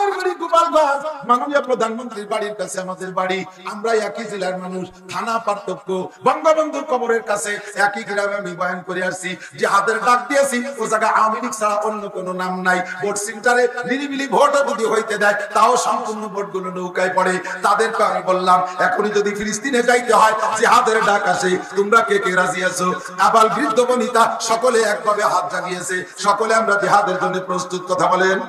আমার বাড়ি গোপালগঞ্জ, মাননীয় প্রধানমন্ত্রীর বাড়ির কাছে আমাদের বাড়ি, আমরা একই জেলার মানুষ, থানা পার্থক্য। বঙ্গবন্ধুর কবরের কাছে একই গ্রামে আমি বয়ান করে আসছি, জিহাদের ডাক দিয়েছি, ও জায়গায় আওয়ামী লীগ ছাড়া অন্য কোনো নাম নাই। ভোট সেন্টারে নিরিবিলি ভোটও যদি হইতে দেয়, তাও সম্পূর্ণ ভোটগুলো নৌকায় পড়ে। তাদেরকে আমি বললাম, এখনই যদি ফিলিস্তিনে যাইতে হয়, জিহাদের ডাক আসে, তোমরা কে কে রাজি আছো? আবাল বৃদ্ধ বনিতা সকলে একভাবে হাত জাগিয়েছে, সকলে আমরা জিহাদের জন্য প্রস্তুত। কথা বলেন।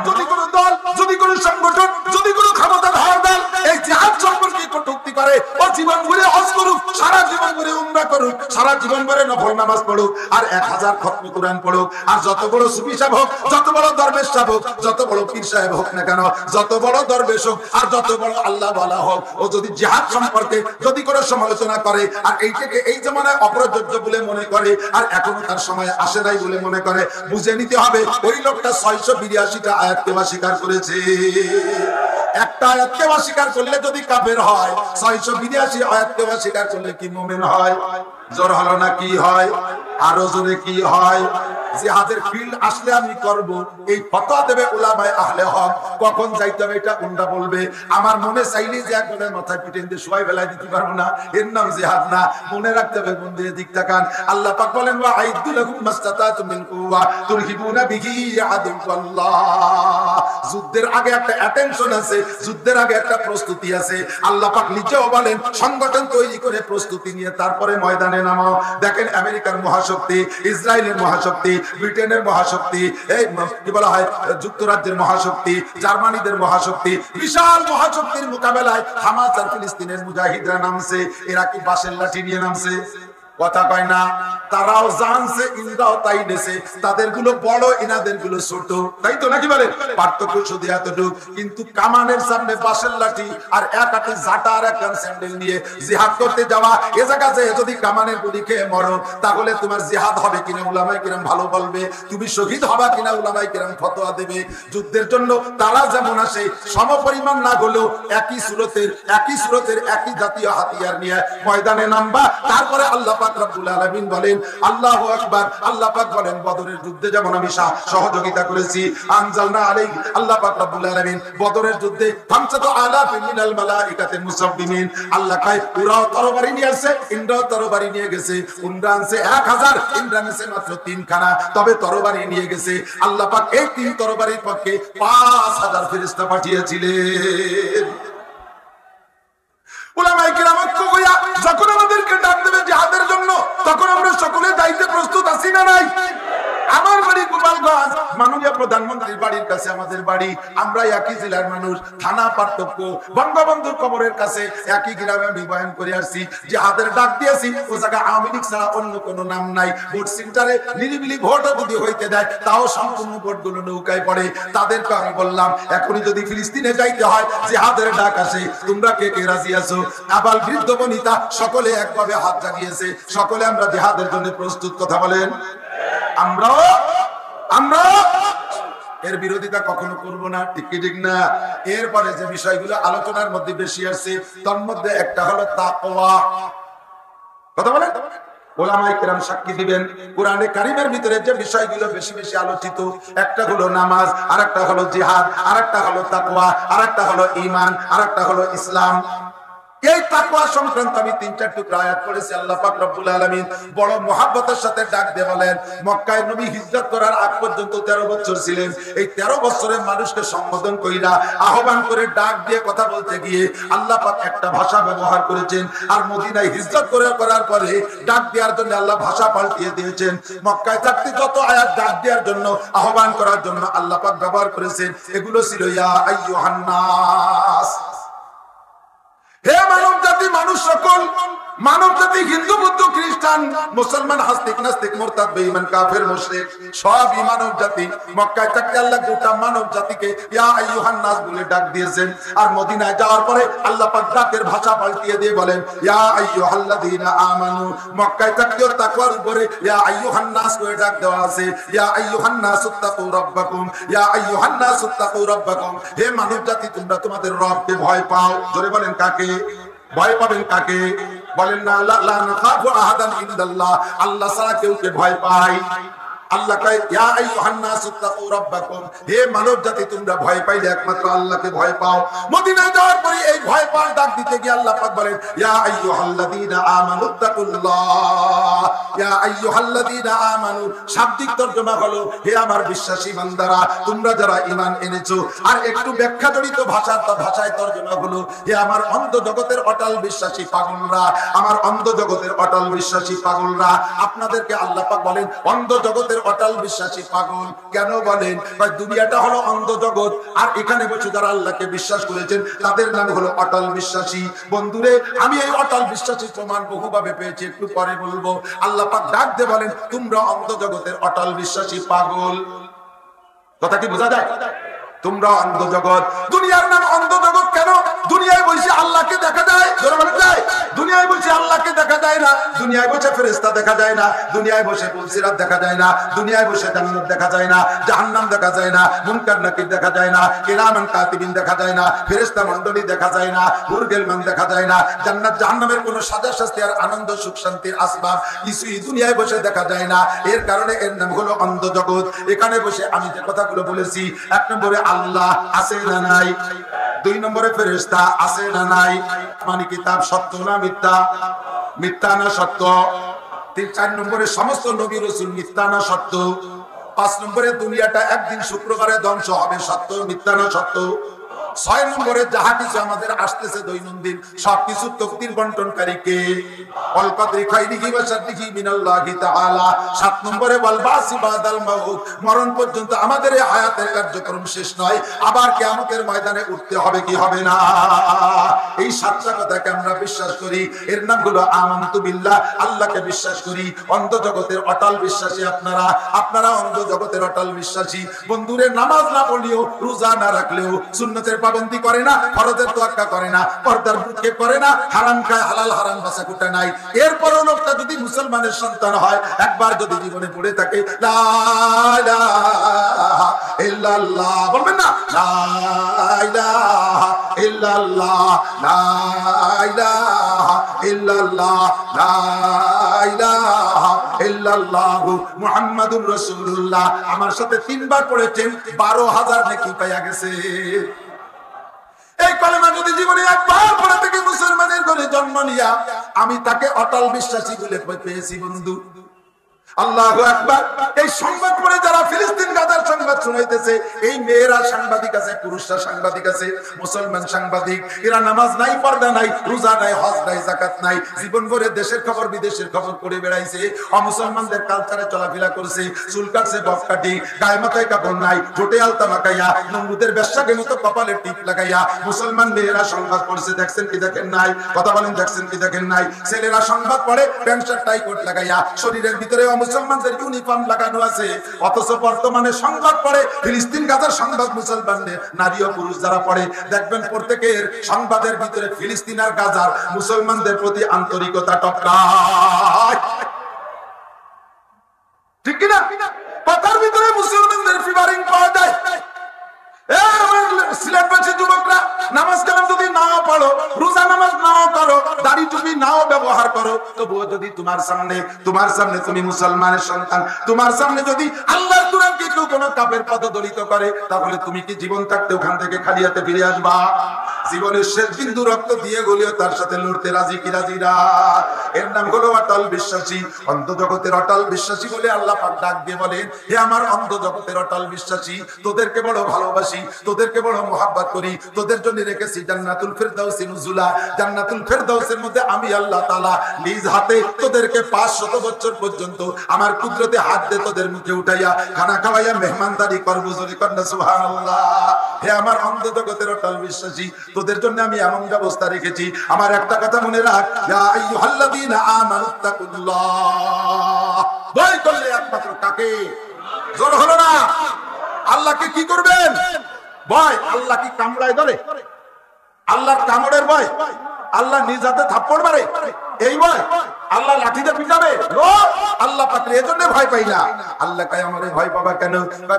যদি কোন দল, যদি কোন সংগঠন, যদি কোন ক্ষমতার দল এই জিহাদ সম্পর্কে কটূক্তি করে, ও জীবন ভরে হজ করুক, সারা জীবন ভরে উমরা করুক, সারা জীবন ভরে নফল নামাজ পড়ুক, আর 1000 খতম কোরআন পড়ুক, আর যত বড় সুফি সাহেব হোক, যত বড় দরবেশ সাহেব হোক, যত বড় পীর সাহেব হোক না কেন, যত বড় দরবেশ হোক, আর যত বড় আল্লাহ ওয়ালা হোক, ও যদি জিহাদ সম্পর্কে যদি কোনো সমালোচনা করে, আর এইটাকে এই জামানায় অপ্রযোজ্য বলে মনে করে, আর এখনো তার সময় আসে নাই বলে মনে করে, বুঝে নিতে হবে ওই লোকটা 682টা আয়াতকে অস্বীকার করেছে। একটা আয়াতকে অস্বীকার করলে যদি কাফের হয়, 682 আয়াতকে অস্বীকার করলে কি মুমিন হয়? জোর হলো না কি হয়? আরো জোরে কি হয়? জিহাদের ফিল্ড আসলে আমি করব, এই ফতোয়া দেবে উলামায়ে আহলে হক। কখন যাইতে হবে এটা কোনটা বলবে? আমার মনে চাইলে যে একজনের মাথায় পিটেন দিয়ে শোয়াই ফেলাই দিতে পারবো না, এর নাম জিহাদ না। মনে রাখতে হবে, মন দিয়ে দিক তাকান। আল্লাহ পাক বলেন, ওয়া আইদু লাকুম মাসতাতাতুম মিন কুওয়া তুরহিবুনা বিহি আদুল্লাহ। যুদ্ধের আগে একটা অ্যাটেনশন আছে, যুদ্ধের আগে একটা প্রস্তুতি আছে। আল্লাহ পাক নিজেও বলেন, সংগঠন তৈরি করে প্রস্তুতি নিয়ে তারপরে ময়দানে নামাও। দেখেন আমেরিকার মহাশক্তি, ইসরায়েলের মহাশক্তি, ব্রিটেনের মহাশক্তি, এই কি বলা হয় যুক্তরাজ্যের মহাশক্তি, জার্মানিদের মহাশক্তি, বিশাল মহাশক্তির মোকাবেলায় হামাস আর ফিলিস্তিনের মুজাহিদরা নামছে। এরা কি বাঁশের লাঠি নিয়ে নামছে? কথা কয় না। তারাও জানছে, ইন্দ্রাও তাই নেছে। তাদের গুলো বড়, ইনাদের গুলো ছোট, তাই তো নাকি বলে? পার্থক্য শুধু এতটুকু। কিন্তু কামানের সামনে বাঁশের লাঠি আর এক হাতে জাটা আর এক স্যান্ডেল নিয়ে জিহাদ করতে যাওয়া, এ জায়গাতে যদি কামানের গুলি খেয়ে মরো, তাহলে তোমার জিহাদ হবে কিনা উলামায়ে কিরাম ভালো বলবে, তুমি শহীদ হবা কিনা উলামায়ে কিরাম ফতোয়া দেবে। যুদ্ধের জন্য তারা যেমন আসে, সমপরিমাণ না হলেও একই সুরতের একই জাতীয় হাতিয়ার নিয়ে ময়দানে নামবা। তারপরে আল্লাহ পাক রব্বুল আলামিন বলেন, আল্লাহু আকবার। আল্লাহ পাক বলেন, বদরের যুদ্ধে যেমন আমি সহযোগিতা করেছি, আনজালনা আলাইহি, আল্লাহ পাক রব্বুল আলামিন বদরের যুদ্ধে 5000 মিনাল মালাইকাতে মুসাব্বিমিন, আল্লাহ কয় ওরাও তরবারি নিয়ে আসে, ইন্দ্রাও তরবারি নিয়ে গেছে। ইন্দ্রা আনছে 1000, ইন্দ্রা নিছে মাত্র 3 খানা, তবে তরবারি নিয়ে গেছে। আল্লাহ পাক এই 3 তরবারির পক্ষে 5000 ফেরেশতা পাঠিয়েছিলেন। উলামায়ে কিরাম কইয়া যখন আমাদেরকে ডাক দেবে জিহাদের জন্য, তখন আমরা সকলে যাইতে প্রস্তুত আছি না নাই? আমার বাড়ি গোপালগঞ্জ, মাননীয় প্রধানমন্ত্রীর বাড়ির কাছে আমাদের বাড়ি, আমরা একই জেলার মানুষ, থানা পার্থক্য। বঙ্গবন্ধুর কবরের কাছে একই গ্রামে আমি বয়ান করে আসছি, জিহাদের ডাক দিয়েছি, ও জায়গায় আওয়ামী লীগ ছাড়া অন্য কোনো নাম নাই। ভোট সেন্টারে নিরিবিলি ভোটও যদি হইতে দেয়, তাও সম্পূর্ণ ভোটগুলো নৌকায় পড়ে। তাদেরকে আমি বললাম, এখনই যদি ফিলিস্তিনে যাইতে হয়, জিহাদের ডাক আসে, তোমরা কে কে রাজি আছো? আবাল বৃদ্ধ বনিতা সকলে একভাবে হাত জাগিয়েছে, সকলে আমরা জিহাদের জন্য প্রস্তুত। কথা বলেন। আমরা এর বিরোধিতা কখনো করব না, ঠিক কি ঠিক না? এরপরে যে বিষয়গুলো আলোচনার মধ্যে বেশি আসছে, তার মধ্যে একটা হলো তাকওয়া। কথা বলেন। ওলামায়ে কেরাম সাক্ষী দিবেন, কোরআনে কারীমের ভিতরে যে বিষয়গুলো বেশি বেশি আলোচিত, একটা হলো নামাজ, আরেকটা হলো জিহাদ, আরেকটা হলো তাকওয়া, আরেকটা হলো ঈমান, আরেকটা হলো ইসলাম। এই তাকওয়া সংক্রান্ত আমি 3-4 টুকরা আয়াত পড়েছি। আল্লাহ পাক রব্বুল আলামিন বড় মহব্বতের সাথে ডাক দিয়ে বলেন, মক্কায় নবী হিজরত করার আগ পর্যন্ত 13 বছর ছিলেন। এই 13 বছরের মানুষকে সম্বোধন কইরা, আহ্বান করে, ডাক দিয়ে কথা বলতে গিয়ে আল্লাহ পাক একটা ভাষা ব্যবহার করেছেন। আর মদিনায় হিজরত করার পরে ডাক দেওয়ার জন্য আল্লাহ ভাষা পাল্টিয়ে দিয়েছেন। মক্কায় থাকতে যত আয়াত ডাক দেওয়ার জন্য, আহ্বান করার জন্য আল্লাহ পাক ব্যবহার করেছেন, এগুলো ছিল ইয়া আইয়ুহান নাস। হে মানব জাতি, মানুষ সকল, মানব জাতি, হিন্দু, বৌদ্ধ, খ্রিস্টান, মুসলমান, হাস্তিক, নাস্তিক, মুরতাদ, বেঈমান, কাফের, মুশরিক, সবই মানব জাতি। মক্কায় থাকতে আল্লাহ গোটা মানব জাতিকে ইয়া আইয়ুহান নাস বলে ডাক দিয়েছেন। আর মদিনায় যাওয়ার পরে আল্লাহ পাক ডাকের ভাষা পাল্টিয়ে দিয়ে বলেন ইয়া আইয়ুহাল্লাযীনা আমানু। মক্কায় থাকতেও তাকওয়ার উপরে ইয়া আইয়ুহান নাস করে ডাক দেওয়া আছে, ইয়া আইয়ুহান নাসুত্তাকু রাব্বাকুম, ইয়া আইয়ুহান নাসুত্তাকু রাব্বাকুম। হে মানব জাতি, তোমরা তোমাদের রবকে ভয় পাও। জোরে বলেন, কাকে ভয় পাবেন? কাকে বলেন? না লা নাখাফু আহাদান ইল্লাল্লাহ, আল্লাহ ছাড়া কেউকে ভয় পাই। আল্লাহ কয় ইয়া আইয়ুহান নাসু তাকু রাব্বাকুম, হে মানব জাতি তোমরা ভয় পাইলে একমাত্র আল্লাহকে ভয় পাও। মদিনায় যাওয়ার পরে এই ভয় পাওয়ার ডাক দিতে গিয়ে আল্লাহ পাক বলেন ইয়া আইয়ুহাল্লাযীনা আমানু তাকুল্লাহ, ইয়া আইয়ুহাল্লাযীনা আমানু শাব্দিক তরজমা হলো হে আমার বিশ্বাসী বান্দারা তোমরা যারা ঈমান এনেছো। আর একটু ব্যাখ্যা জড়িত ভাষায় তরজমা হলো হে আমার অন্ধ জগতের অটল বিশ্বাসী পাগলরা, আমার অন্ধ জগতের অটল বিশ্বাসী পাগলরা। আপনাদেরকে আল্লাহ পাক বলেন অন্ধ জগতের অটল বিশ্বাসী পাগল কেন বলেন? দুনিয়াটা হলো অন্ধ জগৎ, আর এখানে বসে যারা আল্লাহকে বিশ্বাস করেছেন তাদের নাম হলো অটল বিশ্বাসী। বন্ধুরে আমি এই অটল বিশ্বাসী প্রমাণ বহুভাবে পেয়েছি, একটু পরে বলবো। আল্লাহ পাক ডাক দিয়ে বলেন তোমরা অন্ধ জগতের অটল বিশ্বাসী পাগল। কথা কি বোঝা যায়? তোমরা অন্ধ জগৎ। দুনিয়ার নাম অন্ধ জগৎ কেন? দুনিয়ায় বসে আল্লাহকে দেখা যায়, জোরে বলেন যায়? দুনিয়ায় বসে আল্লাহকে দেখা যায় না, দুনিয়ায় বসে ফেরেশতা দেখা যায় না, দুনিয়ায় বসে ফুলসিরাত দেখা যায় না, দুনিয়ায় বসে জান্নাত দেখা যায় না, জাহান্নাম দেখা যায় না, মুনকার নাকির দেখা যায় না, কিরামান কাতিবিন দেখা যায় না, ফেরেশতা মণ্ডলী দেখা যায় না, হুরগেলমান দেখা যায় না, জান্নাত জাহান্নামের কোনো সাজা শাস্তি আর আনন্দ সুখ শান্তির আসবাব কিছুই দুনিয়ায় বসে দেখা যায় না। এর কারণে এর নাম হলো অন্ধ জগৎ। এখানে বসে আমি যে কথাগুলো বলেছি, এক নম্বরে আল্লাহ আছে না নাই, দুই নম্বরে ফেরেশতা আছে না নাই, মানে কিতাব সত্য না মিথ্যা, মিথ্যা না সত্য, চার নম্বরে সমস্ত নবী রাসূল মিথ্যা না সত্য, পাঁচ নম্বরে দুনিয়াটা একদিন শুক্রবারে ধ্বংস হবে, সত্য মিথ্যা না সত্য, ছয় নম্বরে যাহা কিছু আমাদের আসতেছে দৈনন্দিন সবকিছু তকদির বন্টনকারী কে? ওয়াল কদরি খাইরিহি ওয়া শাররিহি মিনাল্লাহি তাআলা। সাত নম্বরে ওয়াল বাসি বাদাল মাউত, মরণ পর্যন্ত আমাদের এই হায়াতের কার্যক্রম শেষ নয়, আবার কিয়ামতের ময়দানে উঠতে হবে কি হবে না? এই সাতটা কথাকে আমরা বিশ্বাস করি, এর নাম হলো আমানতু বিল্লাহ, আল্লাহকে বিশ্বাস করি। অন্ধ জগতের অটল বিশ্বাসী আপনারা, আপনারা অন্ধ জগতের অটল বিশ্বাসী। বন্ধুরে নামাজ না পড়লেও, রোজা না রাখলেও, সুন্নতের পাবন্দি করে না, ফরজের তোয়াক্কা করে না, পর্দার বুকে করে না, হারাম খায়, হালাল হারাম বাছাকুটা নাই। এরপরও লোকটা যদি মুসলমানের সন্তান হয়, একবার যদি জীবনে পড়ে থাকে লা ইলাহা ইল্লাল্লাহ, বলবেন না লা ইলাহা ইল্লাল্লাহ, লা ইলাহা ইল্লাল্লাহ, লা ইলাহা ইল্লাল্লাহ মুহাম্মাদুর রাসূলুল্লাহ, আমার সাথে তিনবার পড়েছেন, 12,000 নেকি পাইয়া গেছে। এই কলেমা যদি জীবনে একবার পড়ে থেকে মুসলমানের ঘরে জন্ম নিয়া, আমি তাকে অটল বিশ্বাসী বলে পেয়েছি। বন্ধু আল্লাহু আকবার। এই সংবাদ পড়ে যারা ফিলিস্তিন গাজার সংবাদ শুনাইতেছে, এই মেয়েরা সাংবাদিক আছে, পুরুষরা সাংবাদিক আছে, মুসলমান সাংবাদিক, এরা নামাজ নাই, পর্দা নাই, রোজা নাই, হজ নাই, যাকাত নাই, জীবন ভরে দেশের খবর বিদেশের খবর পড়ে বেড়াইছে, অমুসলমানদের কালচারে চলাফেরা করছে, চুল কাটছে, বক কাটি, গায়ে মাথায় কাপড় নাই, ঠোঁটে আলতা মাখাইয়া, নমরুদের বেশ্যাকে মতো কপালে টিপ লাগাইয়া মুসলমান মেয়েরা সংবাদ পড়ছে। দেখছেন কি দেখেন নাই? কথা বলেন, দেখছেন কি দেখেন নাই? ছেলেরা সংবাদ পড়ে প্যান্ট শার্ট টাই কোট লাগাইয়া, শরীরের ভিতরে মুসলমানদের ইউনিফর্ম লাগানো আছে, অথচ বর্তমানে সংবাদ পড়ে ফিলিস্তিন গাজার সংবাদ মুসলমানদের নারী ও পুরুষ যারা পড়ে, দেখবেন প্রত্যেকের সংবাদের ভিতরে ফিলিস্তিন আর গাজার মুসলমানদের প্রতি আন্তরিকতা টপকায়। ঠিক কিনা? কথার ভিতরে মুসলমানদের ফিভারিং পাওয়া যায়। সিলেটবাসী যুবকরা, নামাজ কালাম যদি নাও পড়ো, রোজা নামাজ নাও করো, দাড়ি টুপি নাও ব্যবহার করো, তবুও যদি তোমার সামনে তুমি মুসলমানের সন্তান, তোমার সামনে যদি আল্লাহর কুরআনকে কেউ কোনো কাফের পদদলিত করে, তাহলে তুমি কি জীবন থাকতে ওখান থেকে খালি হাতে ফিরে আসবা? জীবনের শেষ বিন্দু রক্ত দিয়ে গলিও তার সাথে লড়তে রাজি কি রাজি না? এর নাম হলো অটল বিশ্বাসী। অন্ধ জগতের অটল বিশ্বাসী বলে আল্লাহ পাক ডাক দিয়ে বলেন, হে আমার অন্ধ জগতের অটল বিশ্বাসী, তোদেরকে বড় ভালোবাসি, তোদেরকে বড় মোহাব্বত করি, তোদের জন্য রেখেছি জান্নাতুল ফেরদাউসি নুজুলা। জান্নাতুল ফেরদাউসের মধ্যে আমি আল্লাহ তাআলা নিজ হাতে তোদেরকে 500 বছর পর্যন্ত আমার কুদরতে হাত দিয়ে তোদের মুখে উঠাইয়া খানা খাওয়াইয়া মেহমানদারি করব। জোরে কন্না সুবহানাল্লাহ। হে আমার অন্ধ জগতের অটল বিশ্বাসী, তোদের জন্য আমি এমন ব্যবস্থা রেখেছি। আমার একটা কথা মনে রাখ, ইয়া আইয়ুহাল্লাযীনা আমানুত্তাকুল্লাহ, ভয় করলে একমাত্র কাকে? জোর হলো না? আল্লাহকে কি করবেন? ভয়। আল্লাহ কি কামড়ায় ধরে? আল্লাহর কামড়ের ভয়? আল্লাহ নিজ হাতে থাপ্পড় মারে এই ভয়? আল্লাহ লাঠিতে পিটাবে? আল্লাহ পাকরে এজন্য ভয় পাই না। আল্লাহ কয় আমারে ভয় পাবা কেন?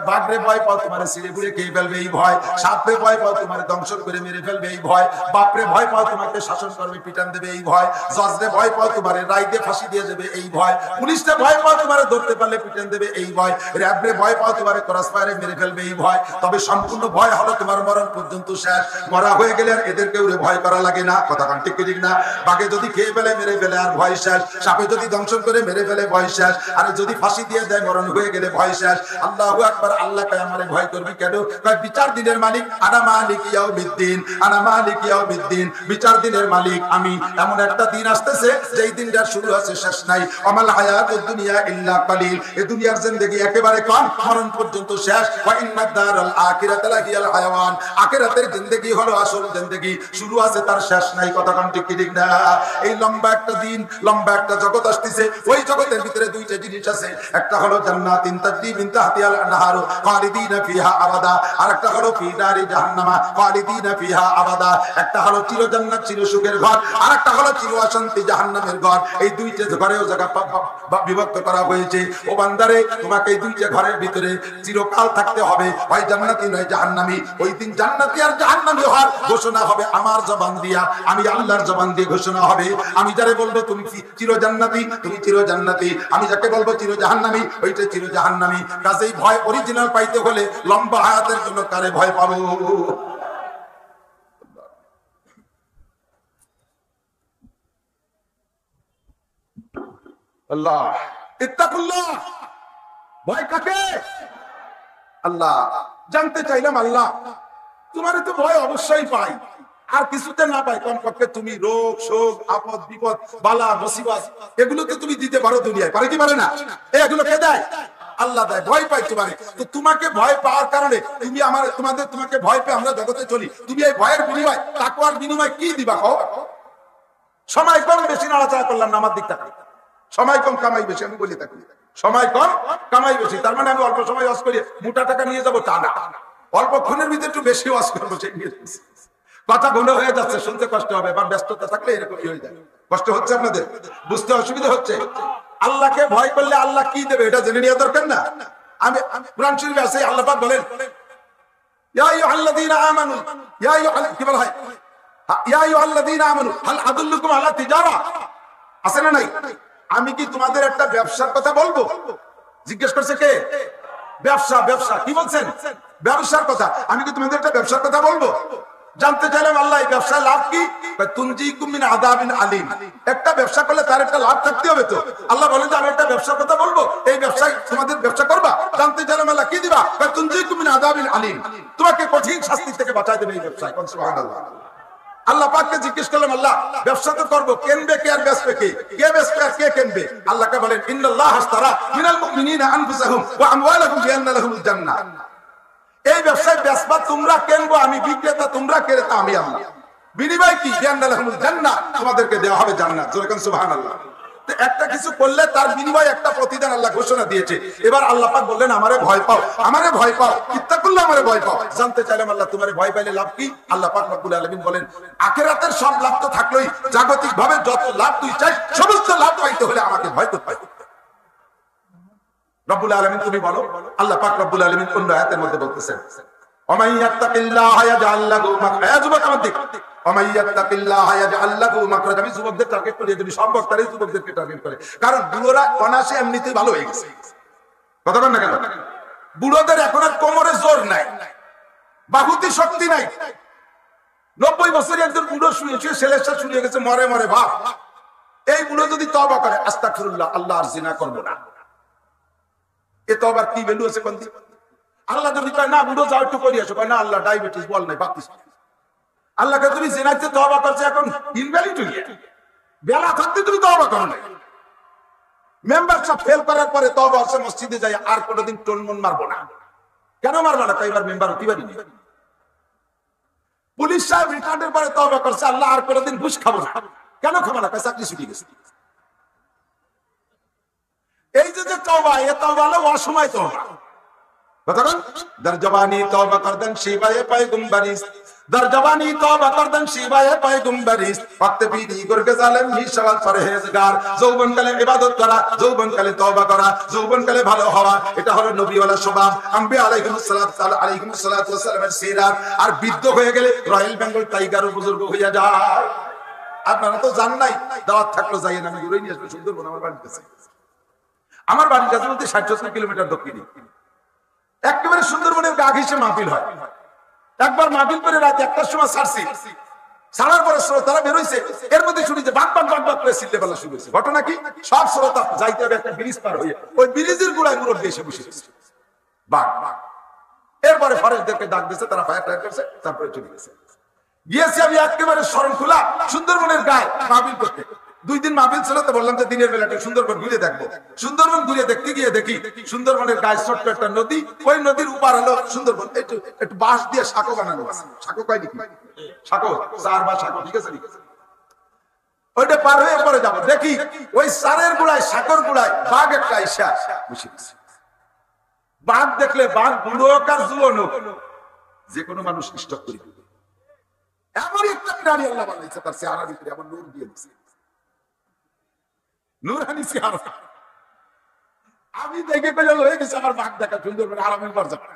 বাঘরে ভয় পাও তোমারে ছিঁড়ে গুড়ে খেয়ে ফেলবে এই ভয়, সাপরে ভয় পাও তোমারে দংশন করে মেরে ফেলবে এই ভয়, বাপরে ভয় পাও তোমাকে শাসন করবে পিটান দেবে এই ভয়, জজরে ভয় পাও তোমারে রায় দিয়ে ফাঁসি দিয়ে যাবে এই ভয়, পুলিশে ভয় পাও তোমারে ধরতে পারলে পিটান দেবে এই ভয়, র্যাবরে ভয় পাও তোমারে ক্রস ফায়ারে মেরে ফেলবে এই ভয়। তবে সম্পূর্ণ ভয় হলো তোমার মরণ পর্যন্ত শেষ। মরা হয়ে গেলে আর এদেরকে ভয় করা লাগে না। কথা কান ঠিক ঠিক না? বাঘে যদি খেয়ে ফেলে মেরে ফেলে আর ভয় শেষ, সাপে যদি দংশন করে মেরে ফেলে ভয় শেষ, আর যদি ফাঁসি দিয়ে দেয় মরণ হয়ে গেলে ভয় শেষ। আল্লাহু আকবার। আল্লাহ কয় আমারে ভয় করবি কেন? কয় বিচার দিনের মালিক আনা মালিক ইয়াউমিদ্দিন, আনা মালিক ইয়াউমিদ্দিন, বিচার দিনের মালিক আমি। এমন একটা দিন আসতেছে যেই দিনটার শুরু আছে শেষ নাই। আমাল হায়াতুদ দুনিয়া ইল্লা কালিল, এই দুনিয়ার জিন্দেগি একেবারে কম, মরণ পর্যন্ত শেষ। ওয়া ইন্নাদ দারাল আখিরাতা লাহিয়াল হায়াওয়ান, আখিরাতের জিন্দেগি হলো আসল জিন্দেগি, শুরু আছে তার শেষ নাই। কথা কান ঠিক ঠিক না? এই লম্বা একটা দিন, লম্বা একটা জগৎ আসতেছে। ওই জগতের ভিতরে দুইটা জিনিস আছে, একটা হলো জান্নাতিন তাজরি মিন তাহতিহাল আনহার খালিদিনা ফিহা আবাদা, আর একটা হলো ফি নারি জাহান্নামা খালিদিনা ফিহা আবাদা। একটা হলো চির জান্নাত চির সুখের ঘর, আর একটা হলো চির অশান্তি জাহান্নামের ঘর। এই দুইটা ঘরেও জায়গা বিভক্ত করা হয়েছে। ও বান্দারে, তোমাকে এই দুইটা ঘরের ভিতরে চিরকাল থাকতে হবে, হয় জান্নাতি নয় জাহান্নামী। ওই দিন জান্নাতি আর জাহান্নামী হওয়ার ঘোষণা হবে আমার জবান দিয়া, আমি আল্লাহর জবান দিয়ে ঘোষণা হবে। আমি যারে বলবো তুমি চির জান্নাতি, তুমি চির জান্নাতি, আমি যাকে বলবো চির জাহান্নামী, ওইটা চির জাহান্নামী। কাজেই ভয় অরিজিনাল পাইতে হলে লম্বা হায়াতের জন্য কারে ভয় পাবো? আল্লাহ। ইত্তাকুল্লাহ, ভয় কাকে? আল্লাহ। জানতে চাইলাম আল্লাহ তোমার তো ভয় অবশ্যই পাই, আর কিছুতে না পাই কমপক্ষে তুমি রোগ শোক আপদ বিপদ বালা মুসিবত এগুলো তো তুমি দিতে পারো দুনিয়ায়, পারে কি পারে না? এগুলো কে দেয়? আল্লাহ দেয়। ভয় পাই তোমারে, তো তোমাকে ভয় পাওয়ার কারণে তুমি আমার তোমাকে ভয় পেয়ে আমরা জগতে চলি। তুমি এই ভয়ের বিনিময় তাকওয়ার বিনিময় কি দিবা? কও। সময় কম বেশি নাড়াচাড়া করলাম না, আমার দিক থেকে সময় কম কামাই বেশি, আমি বলি থাকি সময় কম কামাই বেশি। তার মানে আমি অল্প সময় ওয়াজ করি মোটা টাকা নিয়ে যাবো তা না, অল্পক্ষণের ভিতরে একটু বেশি ওয়াজ করবো। সেই কথা ঘন হয়ে যাচ্ছে, শুনতে কষ্ট হবে, বা ব্যস্ততা থাকলে এরকমই হয়ে যায়। কষ্ট হচ্ছে আপনাদের, বুঝতে অসুবিধা হচ্ছে। আল্লাহকে ভয় করলে আল্লাহ কি দেবে এটা জেনে নেওয়া দরকার না? আমি কোরআন শরীফে আছে আল্লাহ পাক বলেন ইয়া আইয়ুহাল্লাযীনা আমানু, ইয়া আইয়ুহাল কি বলা হয়, ইয়া আইয়ুহাল্লাযীনা আমানু হাল আদুল্লুকুম আলা তিজারা, আছে না নাই? আমি কি তোমাদের একটা ব্যবসার কথা বলবো? জিজ্ঞেস করছে কে? ব্যবসা। ব্যবসা কি বলছেন? ব্যবসার কথা। আমি কি তোমাদের একটা ব্যবসার কথা বলবো? জানতে চাইলাম আল্লাহ এই ব্যবসায় লাভ কি? তুনজিকুম মিন আযাবিন আলীম। একটা ব্যবসা করলে তার একটা লাভ থাকতে হবে তো। আল্লাহ বলেন যে আমি একটা ব্যবসার কথা বলবো, এই ব্যবসায় তোমাদের ব্যবসা করবা। জানতে চাইলাম আল্লাহ কি দিবা? তুনজিকুম মিন আযাবিন আলীম, তোমাকে কঠিন শাস্তি থেকে বাঁচায় দেবে এই ব্যবসায়। সুবহানাল্লাহ। আল্লাহ পাককে জিজ্ঞেস করলাম আল্লাহ ব্যবসা তো করবো, কেনবে কে আর বেচবে কে? কে বেচবে আর কে কেনবে? আল্লাহকে বলেন ইন্নাল্লাহা আশতারা মিনাল মুমিনিনা আনফুসাহুম ওয়া আমওয়ালাহুম বিআন্না লাহুমুল জান্নাহ। এই ব্যবসায় বেচবা তোমরা, কেনবো আমি, বিক্রেতা তোমরা, ক্রেতা আমি আল্লাহ। বিনিময় কি? বিআন্না লাহুমুল জান্নাহ, তোমাদেরকে দেওয়া হবে জান্নাত। জোরে বলেন সুবহানাল্লাহ। তো একটা কিছু করলে তার বিনিময়ে একটা প্রতিদান আল্লাহ ঘোষণা দিয়েছে। এবার আল্লাহ পাক বললেন আমারে ভয় পাও, আমারে ভয় পাও, ইত্তাকুল্লাহ, আমারে ভয় পাও। জানতে চাইলাম আল্লাহ তোমারে ভয় পাইলে লাভ কি? আল্লাহ পাক রব্বুল আলামিন বলেন আখিরাতের সব লাভ তো থাকলোই, জাগতিক ভাবে যত লাভ তুই চাই সমস্ত লাভ পাইতে হলে আমাকে ভয় করতে হবে। রব্বুল আলামিন তুমি বলো। আল্লাহ পাক রব্বুল আলামিন অন্য আয়াতের মধ্যে বলতেছেন ওয়া ইয়াত্তাকিল্লাহা ইয়াজআল লাহু মাখরাজা। যুবক আমার দিক, ওয়া ইয়াত্তাকিল্লাহা ইয়াজআল লাহু মাখরাজা। আমি যুবকদের টার্গেট করি, যদি সব বক্তারাই যুবকদেরকে টার্গেট করে, কারণ বুড়োরা অনাসে এমনিতেই ভালো হয়ে গেছে। কথা বল না কেন? বুড়োদের এখন আর কোমরে জোর নাই, বাহুতে শক্তি নাই। 90 বছরের একজন বুড়ো শুয়ে শুয়ে ছেলের সাথে শুয়ে গেছে, মরে মরে ভাব। এই বুড়ো যদি তওবা করে আস্তাগফিরুল্লাহ, আল্লাহ আর জিনা করব না, এ তওবার কি ভ্যালু আছে কোন দিন? আল্লাহ যদি কয় না বুড়ো যাও একটু করি আসো, কয় না আল্লাহ ডায়াবেটিস বল নাই বাকি। আল্লাহকে তুমি জিনাতে তওবা করছো, এখন ইনভ্যালিড হয়ে গেছে, বেলা থাকতে তুমি তওবা করো না। মেম্বারশিপ ফেল করার পরে তওবা আছে মসজিদে যাই আর কোনোদিন টনমন মারবো না। কেন মারবো না? কয়বার মেম্বার হতে পারি। পুলিশ সাহেব রিটায়ার্ডের পরে তওবা করছে, আল্লাহ আর কোনোদিন ঘুষ খাবো না। কেন খাবো না? চাকরি ছুটি গেছে। এই যে তওবা, এ তওবা হলো অসময় তওবা। কথা বল, দর জবানি তওবা করদেন শিবায়ে পয়গম্বরি, در جوانی توبہ کردن شیوائے پیغمبریست وقت پیدی گرگ ظالم ہی شغل پرہیزگار যৌবন কালে ইবাদত করা যৌবন কালে তওবা করা যৌবন কালে ভালো হওয়া এটা হলো নবীওয়ালা স্বভাব আম্বিয়া আলাইহিস সালাতু ওয়াস সালামের সিরাত আর বৃদ্ধ হয়ে গেলে রয়্যাল বেঙ্গল টাইগারও বুজুর্গ হয়ে যায় আপনারা তো জান নাই দাওয়াত থাকলো যাইয়েন আমি ঘুরে নিয়ে আসবো সুন্দরবন আমার বাড়ির কাছে বলতে 60-70 কিলোমিটার দক্ষিণে একেবারে সুন্দরবনের গা ঘেঁষে মাহফিল হয় একবার মাহফিল করে রাত 1টার সময় ছাড়ছি ছাড়ার পরে শ্রোতারা বের হইছে এর মধ্যে শুনি যে বাক বাক বাক বাক করে চিল্লে বলা শুরু হয়েছে ঘটনা কি সব শ্রোতা যাইতে হবে একটা ব্রিজ পার হয়ে ওই ব্রিজের গোড়ায় মুরব্বি এসে বসে গেছে বাক বাক এরপরে ফরেস্টদেরকে ডাক দিয়েছে তারা ফায়ার টায়ার করছে তারপরে চলে গেছে গিয়েছি আমি একেবারে শরণখোলা সুন্দরবনের গায়ে মাহফিল করতে 2 দিন মাহফিল ছিল তো বললাম যে দিনের বেলাটা সুন্দরবন ঘুরে দেখবো সুন্দরবন ঘুরে দেখতে গিয়ে দেখি সুন্দরবনের গায়ে ছোট্ট একটা নদী ওই নদীর উপার হলো সুন্দরবন একটু বাঁশ দিয়ে সাঁকো বানানো আছে সাঁকো কয় নাকি সাঁকো 4 বা সাঁকো ঠিক আছে ওইটা পার হয়ে পরে যাবো দেখি ওই সারের গুড়ায় সাঁকোর গুড়ায় বাঘ একটা আইসা বসে গেছে বাঘ দেখলে বাঘ বুড়ো হোক আর যুবন হোক যে কোনো মানুষ স্টক করে দিবে এমন একটা প্রাণী আল্লাহ বানাইছে তার চেহারার ভিতরে এমন নূর দিয়ে দিচ্ছে নুরানি চেহারা আমি দেখে পেলে হয়ে গেছে আমার বাঘ দেখা সুন্দর করে আরামের পর যাবে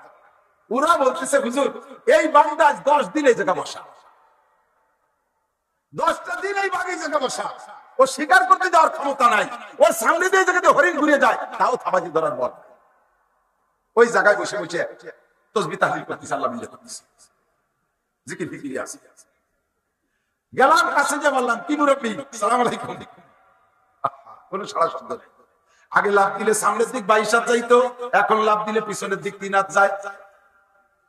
ওরা বলতেছে হুজুর এই বাঘটা 10 দিন এই জায়গা বসা 10টা দিন এই বাঘ এই জায়গা বসা ও শিকার করতে যাওয়ার ক্ষমতা নাই ওর সামনে দিয়ে জায়গাতে হরিণ ঘুরে যায় তাও থাবাজি ধরার বল ওই জায়গায় বসে বসে তাসবিহ তাহলিল করতেছে আল্লাহ মিলে করতেছে জিকির ফিকির আছে গেলাম কাছে যে বললাম কি মুরব্বি সালাম আলাইকুম কোন সারা শব্দ নেই আগে লাভ দিলে সামনের দিক 22 হাত যাইতো এখন লাভ দিলে পিছনের দিক 3 হাত যায়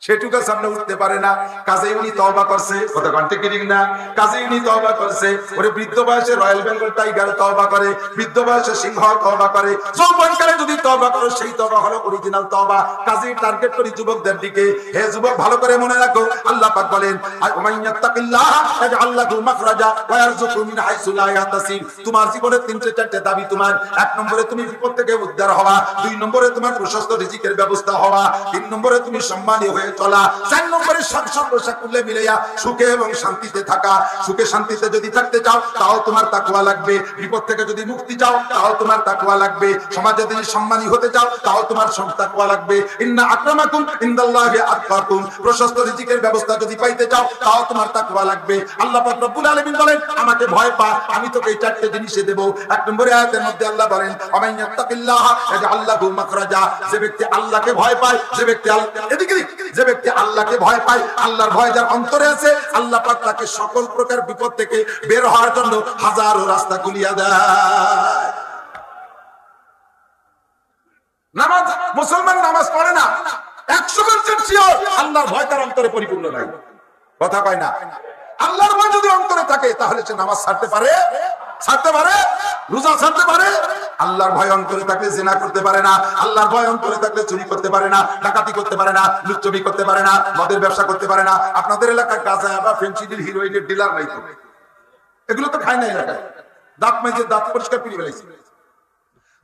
সেটুকু সামনে উঠতে পারে না কাজেই উনি তওবা করছে কথা কন্টে কিরিং না কাজেই উনি তওবা করছে ওরে বৃদ্ধ বয়সে রয়্যাল বেঙ্গল টাইগার তওবা করে বৃদ্ধ বয়সে সিংহ তওবা করে যৌবনকালে যদি তওবা করো সেই তওবা হলো অরিজিনাল তওবা কাজেই টার্গেট করি যুবকদের দিকে হে যুবক ভালো করে মনে রাখো আল্লাহ পাক বলেন আইয়াত্তাকিল্লাহ ইয়াজআল লাহু মাখরাজা ওয়া ইয়ারযুকু মিন হাইসু লা ইয়াহতাসিব তোমার জীবনে 3-4টা দাবি তোমার 1 নম্বরে তুমি বিপদ থেকে উদ্ধার হওয়া 2 নম্বরে তোমার প্রশস্ত রিজিকের ব্যবস্থা হওয়া 3 নম্বরে তুমি সম্মানী হয়ে চলা 4 নম্বরে সব সাকুল্যে মিলাইয়া সুখে এবং শান্তিতে থাকা সুখে শান্তিতে যদি থাকতে চাও তাও তোমার তাকওয়া লাগবে বিপদ থেকে যদি মুক্তি চাও তাও তোমার তাকওয়া লাগবে সমাজে যদি সম্মানী হতে চাও তাও তোমার তাকওয়া লাগবে ইন্না আকরামাকুম ইনদাল্লাহি আতকাকুম প্রশস্ত রিজিকের ব্যবস্থা যদি পাইতে চাও তাও তোমার তাকওয়া লাগবে আল্লাহ পাক রব্বুল আলামিন বলেন আমাকে ভয় পা আমি তোকে এই 4টে জিনিসে দেব 1 নম্বরে আয়াতের মধ্যে আল্লাহ বলেন আমাইয়াত্তাকিল্লাহ ইয়াজআল লাহু মাখরাজা যে ব্যক্তি আল্লাহকে ভয় পায় যে ব্যক্তি এদিকে যে ব্যক্তি আল্লাহকে ভয় পায় আল্লাহর ভয় যার অন্তরে আছে আল্লাহ পাক তাকে সকল প্রকার বিপদ থেকে বের হওয়ার জন্য হাজারো রাস্তা খুলিয়া দেয় নামাজ মুসলমান নামাজ পড়ে না 100% শিওর আল্লাহর ভয় তার অন্তরে পরিপূর্ণ নাই কথা কয় না আল্লাহর ভয় যদি অন্তরে থাকে তাহলে সে নামাজ ছাড়তে পারে রোজা ছাড়তে পারে আল্লাহর ভয় অন্তরে থাকলে জিনা করতে পারে না আল্লাহর ভয় অন্তরে থাকলে চুরি করতে পারে না ডাকাতি করতে পারে না লুচ্চবি করতে পারে না মদের ব্যবসা করতে পারে না আপনাদের এলাকায় গাঁজা বা ফেন্সিডিল হিরোইনের ডিলার নাই তো এগুলো তো খায় না এলাকায় দাঁত মেজে দাঁত পরিষ্কার করে ফেলেছে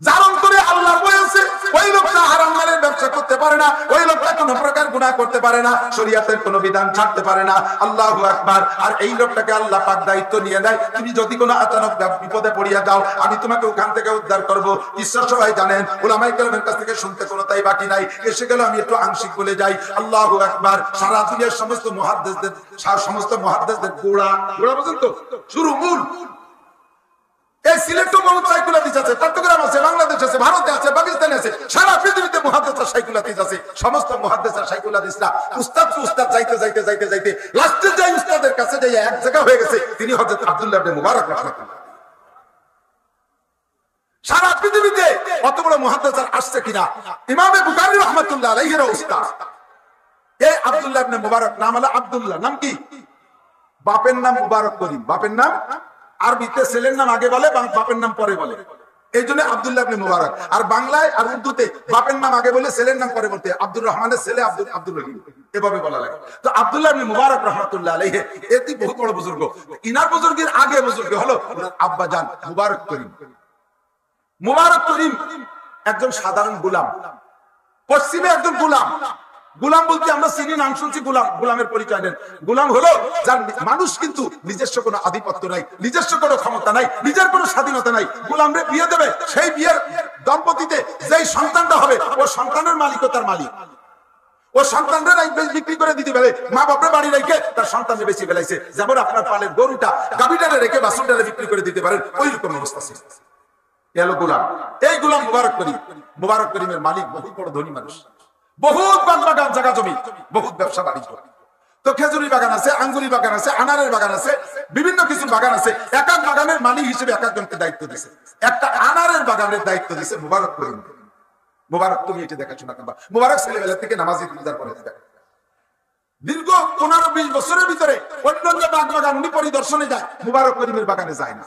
যার অন্তরে আল্লাহর ভয় আছে ওই লোকটা হারাম মালের ব্যবসা করতে পারে না ওই লোকটা কোনো প্রকার গুনাহ করতে পারে না শরীয়তের কোনো বিধান ছাড়তে পারে না আল্লাহু আকবার আর এই লোকটাকে আল্লাহ পাক দায়িত্ব নিয়ে দেয় তুমি যদি কোনো আচানক বিপদে পড়িয়া যাও আমি তোমাকে ওখান থেকে উদ্ধার করব ঈশ্বর সবাই জানেন উলামায়ে কেরামের কাছ থেকে শুনতে কোনো তাই বাকি নাই এসে গেল আমি একটু আংশিক বলে যাই আল্লাহু আকবার সারা দুনিয়ার সমস্ত মুহাদ্দিসদের গোড়া বুঝেন তো শুরু মূল এই সিলেটও বহুত সাইকুলাতিস আছে চট্টগ্রাম আছে বাংলাদেশ আছে ভারতে আছে পাকিস্তানে আছে সারা পৃথিবীতে মুহাদ্দিস সাইকুলাতিস আছে সমস্ত মুহাদ্দিস সাইকুলাতিসরা উস্তাদ যাইতে লাস্টে যাই উস্তাদের কাছে যাই এক জায়গা হয়ে গেছে তিনি হযরত আব্দুল্লাহ ইবনে মুবারক রাহমাতুল্লাহ সারা পৃথিবীতে কত বড় মুহাদ্দিস আসছে কিনা ইমামে বুখারী রাহমাতুল্লাহ আলাইহির উস্তাদ এই আব্দুল্লাহ ইবনে মুবারক নাম হলো আব্দুল্লাহ নাম কি বাপের নাম মুবারক করিম বাপের নাম আরবিতে ছেলের নাম আগে বলে বাপের নাম পরে বলে এইজন্য আব্দুল্লাহ ইবনে মুবারক আর বাংলায় আর উর্দুতে বাপের নাম আগে বলে ছেলের নাম পরে বলতে আব্দুর রহমানের ছেলে আব্দুল রহিম এভাবে বলা লাগে তো আব্দুল্লাহ ইবনে মুবারক রাহমাতুল্লাহ আলাইহি এটি বহুত বড় বুজুর্গ ইনার বুজুর্গের আগে বুজুর্গ হলো আব্বা জান মুবারক করিম একজন সাধারণ গোলাম পশ্চিমে একজন গোলাম গোলাম বলতে আমরা চিনি, নাম শুনছি গোলাম, গোলামের পরিচয় দেন। গোলাম হলো যার মানুষ কিন্তু নিজস্ব কোনো আধিপত্য নাই, নিজস্ব কোনো ক্ষমতা নাই, নিজের কোনো স্বাধীনতা নাই। গোলামরে বিয়ে দেবে, সেই বিয়ের দম্পতিতে যেই সন্তানটা হবে ও সন্তানের মালিকও তার মালিক। ও সন্তানরা বিক্রি করে দিতে পারে, মা বাপের বাড়ি রেখে তার সন্তানকে বেশি ফেলাইছে। যেমন আপনার পালের গরুটা গাভীটারে রেখে বাছুরটারে বিক্রি করে দিতে পারেন, ওই রকম অবস্থা ছিল। এলো গোলাম। এই গোলাম মুবারক করিম, মুবারক করিমের মালিক বহুত বড় ধনী মানুষ, বহুত বাগান জায়গা জমি, বহুত ব্যবসা বাণিজ্য। তো খেজুরি বাগান আছে, আঙ্গুরি বাগান আছে, আনারের বাগান আছে, বিভিন্ন কিছু বাগান আছে। এক এক বাগানের মালিক হিসেবে এক একজনকে দায়িত্ব দিয়েছে। একটা আনারের বাগানের দায়িত্ব দিয়েছে মুবারক করিম। মুবারক তুমি এটা দেখাশোনা করবা। মুবারক ছেলেবেলা থেকে নামাজি রোজার পরে দীর্ঘ 15-20 বছরের ভিতরে অন্যান্য বাগান উনি পরিদর্শনে যায়, মুবারক করিমের বাগানে যায় না।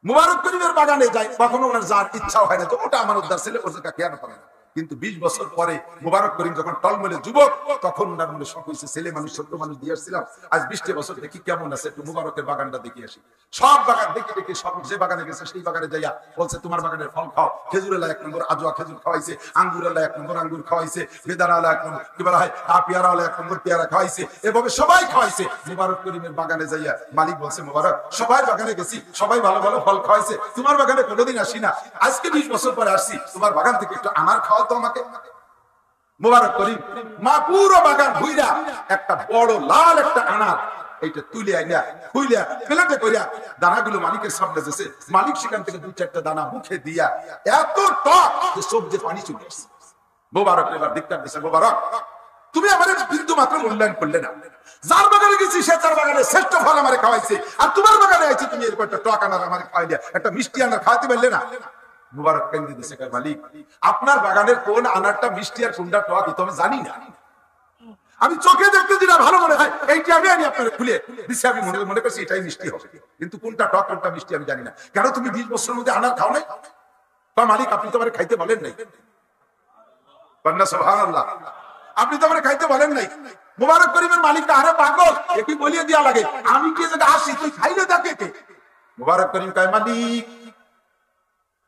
মুবারক করিমের বাগানে যায়, কখনো ওনার যার ইচ্ছা হয় না, তো ওটা আমার উদ্ধার ছেলে, ওর জায়গা কেন করে না। কিন্তু 20 বছর পরে মুবারক করিম যখন টলমলে যুবক, তখন ওনার মনে শখ হয়েছে, ছেলে মানুষ ছোট্ট মানুষ দিয়ে আসছিলাম, আজ 20 বছর দেখি কেমন আছে, একটু মুবারকের বাগানটা দেখি আসি। সব বাগান দেখে দেখে সব যে বাগানে গেছে সেই বাগানে যাইয়া বলছে তোমার বাগানের ফল খাও। খেজুরেলা 1 নম্বর আজোয়া খেজুর খাওয়াইছে, আঙ্গুরেলা 1 নম্বর আঙ্গুর খাওয়াইছে, বেদানাওয়ালা 1 নম্বর কি বলা হয় পেয়ারাওয়ালা 1 নম্বর পেয়ারা খাওয়াইছে, এভাবে সবাই খাওয়াইছে। মুবারক করিমের বাগানে যাইয়া মালিক বলছে মুবারক, সবাই বাগানে গেছি, সবাই ভালো ভালো ফল খাওয়াইছে, তোমার বাগানে কোনোদিন আসি না, আজকে 20 বছর পরে আসছি, তোমার বাগান থেকে একটু আনার খাওয়া তো আমাকে। মুবারক করিম মা পুরো বাগান ঘুইরা একটা বড় লাল একটা আনার এইটা তুলে আইনা খুইলা প্লেটে কইরা দানাগুলো মালিকের সামনে দিয়েছে। মালিক সেখান থেকে 2-4টা দানা মুখে দিয়া এত টক যে সবজি পানি চলে আসছে। মুবারক এবার ধিক্কার দিয়েছে, মুবারক তুমি আমারে বিন্দু মাত্র মূল্যায়ন করলে না। যার বাগানে গেছি সে তার বাগানে শ্রেষ্ঠ ফল আমারে খাওয়াইছে, আর তোমার বাগানে আইছি তুমি এরকম একটা টক আনার আমারে খাওয়াইলা, একটা মিষ্টি আনার খাওয়াতে পারলে না। মুবারক কেন্দ্রে দিছে, মালিক আপনার বাগানের কোন আনারটা মিষ্টি আর কোনটা টক তো আমি জানি না, আমি চোখে দেখতে যেটা ভালো মনে হয় এইটা আমি আপনার খুলে দিচ্ছি, আমি মনে করছি এটাই মিষ্টি হবে, কিন্তু কোনটা টক কোনটা মিষ্টি আমি জানি না। কেন তুমি 20 বছরের মধ্যে আনার খাও নাই? বা মালিক আপনি তো আমার খাইতে বলেন নাই। সুবহানাল্লাহ, আপনি তো আমার খাইতে বলেন নাই। মুবারক করিমের মালিক আরে পাগল, একই বলিয়ে দেয়া লাগে, আমি কি জায়গা আসি তুই খাইলে দেখে কে? মুবারক করিম কয় মালিক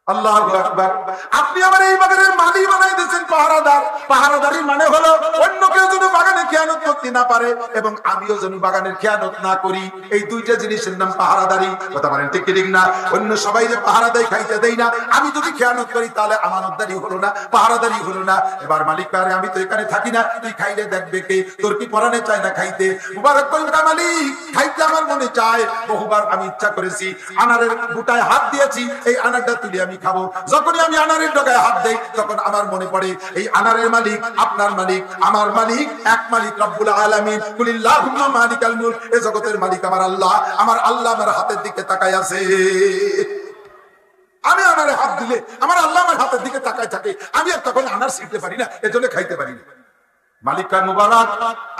আল্লাহু আকবার, আপনি আমার এই বাগানের মালি বানাই দিয়েছেন পাহারাদার। পাহারাদারি মানে হলো অন্য কেউ যেন বাগানে খেয়ানত করতে না পারে এবং আমিও যেন বাগানের খেয়ানত না করি, এই দুইটা জিনিসের নাম পাহারাদারি। কথা বলেন ঠিক ঠিক না? অন্য সবাই যে পাহারা দেয় খাইতে দেয় না, আমি যদি খেয়ানত করি তাহলে আমানতদারি হলো না, পাহারাদারি হলো না। এবার মালিক পারে আমি তো এখানে থাকি না, তুই খাইলে দেখবে কে, তোর কি পরানে চায় না খাইতে? মুবারক করিম মালিক খাইতে আমার মনে চায়, বহুবার আমি ইচ্ছা করেছি, আনারের বুটায় হাত দিয়েছি, এই আনারটা তুলে আমি খাবো। যখনই আমি আনারের ডগায় হাত দেই তখন আমার মনে পড়ে এই আনারের মালিক আপনার মালিক আমার মালিক এক মালিক রব্বুল আলামিন, কুলিল্লাহুম্মা মালিকাল মুলক, এই জগতের মালিক আমার আল্লাহ। আমার আল্লাহ আমার হাতের দিকে তাকায় আছে, আমি আনারে হাত দিলে আমার আল্লাহ আমার হাতের দিকে তাকায় থাকে, আমি আর তখন আনার ছিঁড়তে পারি না, এজন্য খাইতে পারি না। মালিক কয় মুবারক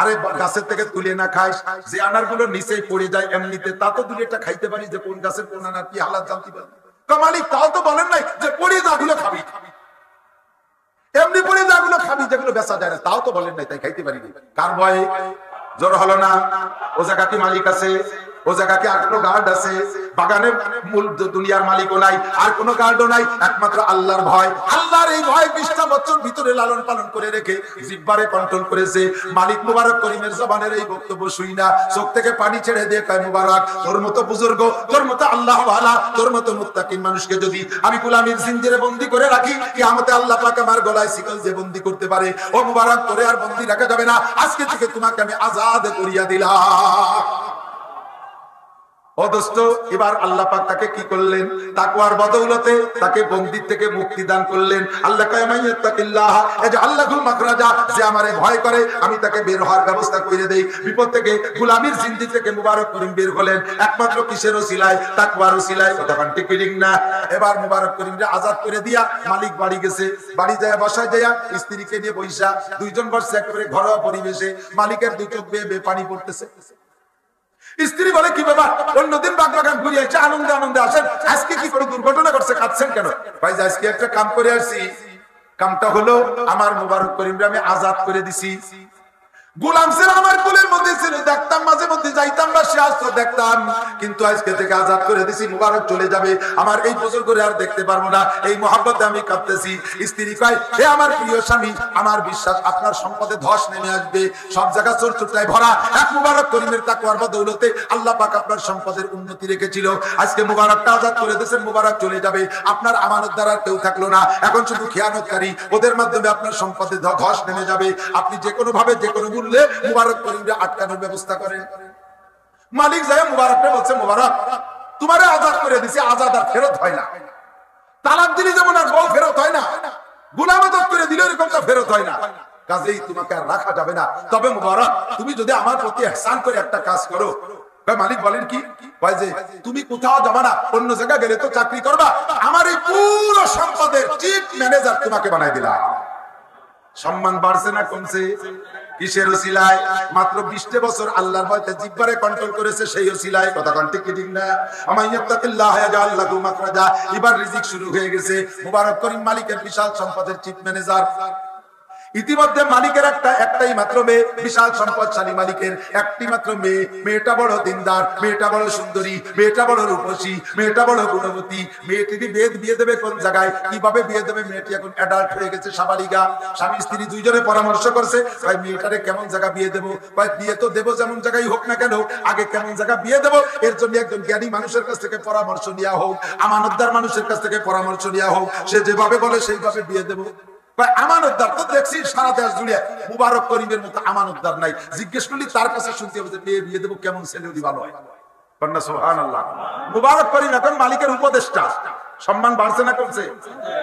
আরে গাছের থেকে তুলে না খাইস, যে আনার গুলো নিচেই পড়ে যায় এমনিতে তা তো দুইটা খাইতে পারি, যে কোন গাছের কোন আনার কি হালাত জানতে পারি। মালিক তাও তো বলেন নাই যে পড়ে যাগুলো খাবি, এমনি পড়ে যাগুলো খাবি যেগুলো বেচা যায় না, তাও তো বলেন নাই, তাই খাইতে পারি। কার ভয়ে? জোর হলো না? ও জায়গা কি মালিক আছে? ও জায়গা কি আর কোনো গার্ড আছে? বাগানে মূল দুনিয়ার মালিকও নাই, আর কোনো গার্ডও নাই, একমাত্র আল্লাহর ভয়। আল্লাহর এই ভয় 20টা বছর ভিতরে লালন পালন করে রেখে জিহ্বারে কন্ট্রোল করেছে। মালিক মুবারক করিমের জবানের এই বক্তব্য শুই না চোখ থেকে পানি ছেড়ে দিয়ে কয় মুবারক তোর মতো বুজুর্গ, তোর মতো আল্লাহ ওয়ালা, তোর মতো মুত্তাকিন মানুষকে যদি আমি গোলামীর জিঞ্জিরে বন্দী করে রাখি, কিয়ামতে আল্লাহ পাক আমার গলায় শিকল দিয়ে বন্দী করতে পারে। ও মুবারক তোরে আর বন্দী রাখা যাবে না, আজকে থেকে তোমাকে আমি আজাদ করিয়া দিলাম। ও দোস্ত, এবার আল্লাহ পাক তাকে কি করলেন? তাকওয়ার বদৌলতে তাকে বন্দী থেকে মুক্তি দান করলেন। আল্লাহ কয় মাইয়াত্তাকিল্লাহ ইয়াজআল লাহু মাখরাজা, যে আমারে ভয় করে আমি তাকে বের হওয়ার ব্যবস্থা করে দেই। বিপদ থেকে গোলামীর জিন্দি থেকে মুবারক করিম বের হলেন একমাত্র কিসের ওসিলায়? তাকওয়ার ওসিলায়। কথা ঠিক ঠিক না? এবার মুবারক করিমকে আজাদ করে দিয়া মালিক বাড়ি গেছে, বাড়ি যায় বাসায় যায় স্ত্রীকে নিয়ে বইসা দুইজন বসে একেবারে ঘরোয়া পরিবেশে, মালিকের দুই চোখ বেয়ে বেয়ে পানি পড়তেছে। স্ত্রী বলে কি ব্যাপার, অন্যদিন বাগবাগান ঘুরে এসে আনন্দে আনন্দে আসেন, আজকে কি করে দুর্ঘটনা করছে, কাঁদছেন কেন? ভাই আজকে একটা কাম করে আসছি, কামটা হলো আমার মুবারক করিমকে আমি আজাদ করে দিছি। গোলাম ছিল আমার কোলের মধ্যে ছিল, দেখতাম মাঝে মধ্যে যাইতাম না সে আসতো দেখতাম, কিন্তু আজকে থেকে আজাদ করে দিছি, মুবারক চলে যাবে, আমার এই বছর করে আর দেখতে পারবো না, এই মহব্বতে আমি কাঁদতেছি। স্ত্রী কয়, হে আমার প্রিয় স্বামী, আমার বিশ্বাস আপনার সম্পদে ধস নেমে আসবে, সব জায়গা চোর চোরটায় ভরা, এক মুবারক করিমের তাকওয়ার বদৌলতে আল্লাহ পাক আপনার সম্পদের উন্নতি রেখেছিল, আজকে মুবারকটা আজাদ করে দিয়েছেন, মুবারক চলে যাবে, আপনার আমানতদার আর কেউ থাকলো না, এখন শুধু খেয়ানতকারী, ওদের মাধ্যমে আপনার সম্পদে ধস নেমে যাবে, আপনি যে কোনো ভাবে যে কোনো মূল্যে মুবারক করিমকে আটকানোর ব্যবস্থা করেন। মালিক যায় মুবারককে বলছে, মুবারক তোমারে আজাদ করে দিছি, আজাদ আর ফেরত হয় না, তালাক দিলে যেমন আর বউ ফেরত হয় না, গুলাম আজাদ করে দিলে এরকমটা ফেরত হয় না, কাজেই তোমাকে আর রাখা যাবে না, তবে মুবারক তুমি যদি আমার প্রতি ইহসান করে একটা কাজ করো। মালিক বলেন কি? যে তুমি কোথাও যাবা না, অন্য জায়গায় গেলে তো চাকরি করবা, আমার এই পুরো সম্পদের চিফ ম্যানেজার তোমাকে বানাই দিলাম। সম্মান বাড়ছে না কমছে? কিসের ওসিলায়? মাত্র 20 বছর আল্লাহর ভয়তে জিহ্বারে কন্ট্রোল করেছে, সেই ওসিলায়। কথা কোন ঠিক ঠিক না? আমাইয়াত্তাকিল্লাহ ইয়াজআল লাহু মাখরাজা, এবার রিজিক শুরু হয়ে গেছে। মুবারক করিম মালিকের বিশাল সম্পদের চিফ ম্যানেজার। ইতিমধ্যে মালিকের একটাই মাত্র মেয়ে, বিশাল সম্পদশালী মালিকের একটি মাত্র মেয়ে, মেয়েটা বড় দিনদার, মেয়েটা বড় সুন্দরী, মেয়েটা বড় রূপসী, মেয়েটা বড় গুণবতী, মেয়েটি বিয়ে দেবে কোন জায়গায়, কিভাবে বিয়ে দেবে, মেয়েটি এখন অ্যাডাল্ট হয়ে গেছে, সাবালিকা। স্বামী স্ত্রী দুইজনে পরামর্শ করছে, ভাই মেয়েটারে কেমন জায়গা বিয়ে দেবো, ভাই বিয়ে তো দেবো যেমন জায়গায় হোক না কেন, আগে কেমন জায়গা বিয়ে দেবো, এর জন্য একজন জ্ঞানী মানুষের কাছ থেকে পরামর্শ নেওয়া হোক, আমানতদার মানুষের কাছ থেকে পরামর্শ নেওয়া হোক, সে যেভাবে বলে সেইভাবে বিয়ে দেবো। আমানতদার তো দেখছি সারা দেশ জুড়ে, মুবারক করিমের মতো আমানতদার নাই। জিজ্ঞেস করলি তার কাছে শুনতে হবে যে মেয়ে বিয়ে দেবো কেমন ছেলে ভালো হয়। সুবহানাল্লাহ। মুবারক করিম এখন মালিকের উপদেষ্টা। সম্মান বাড়ছে না কমছে?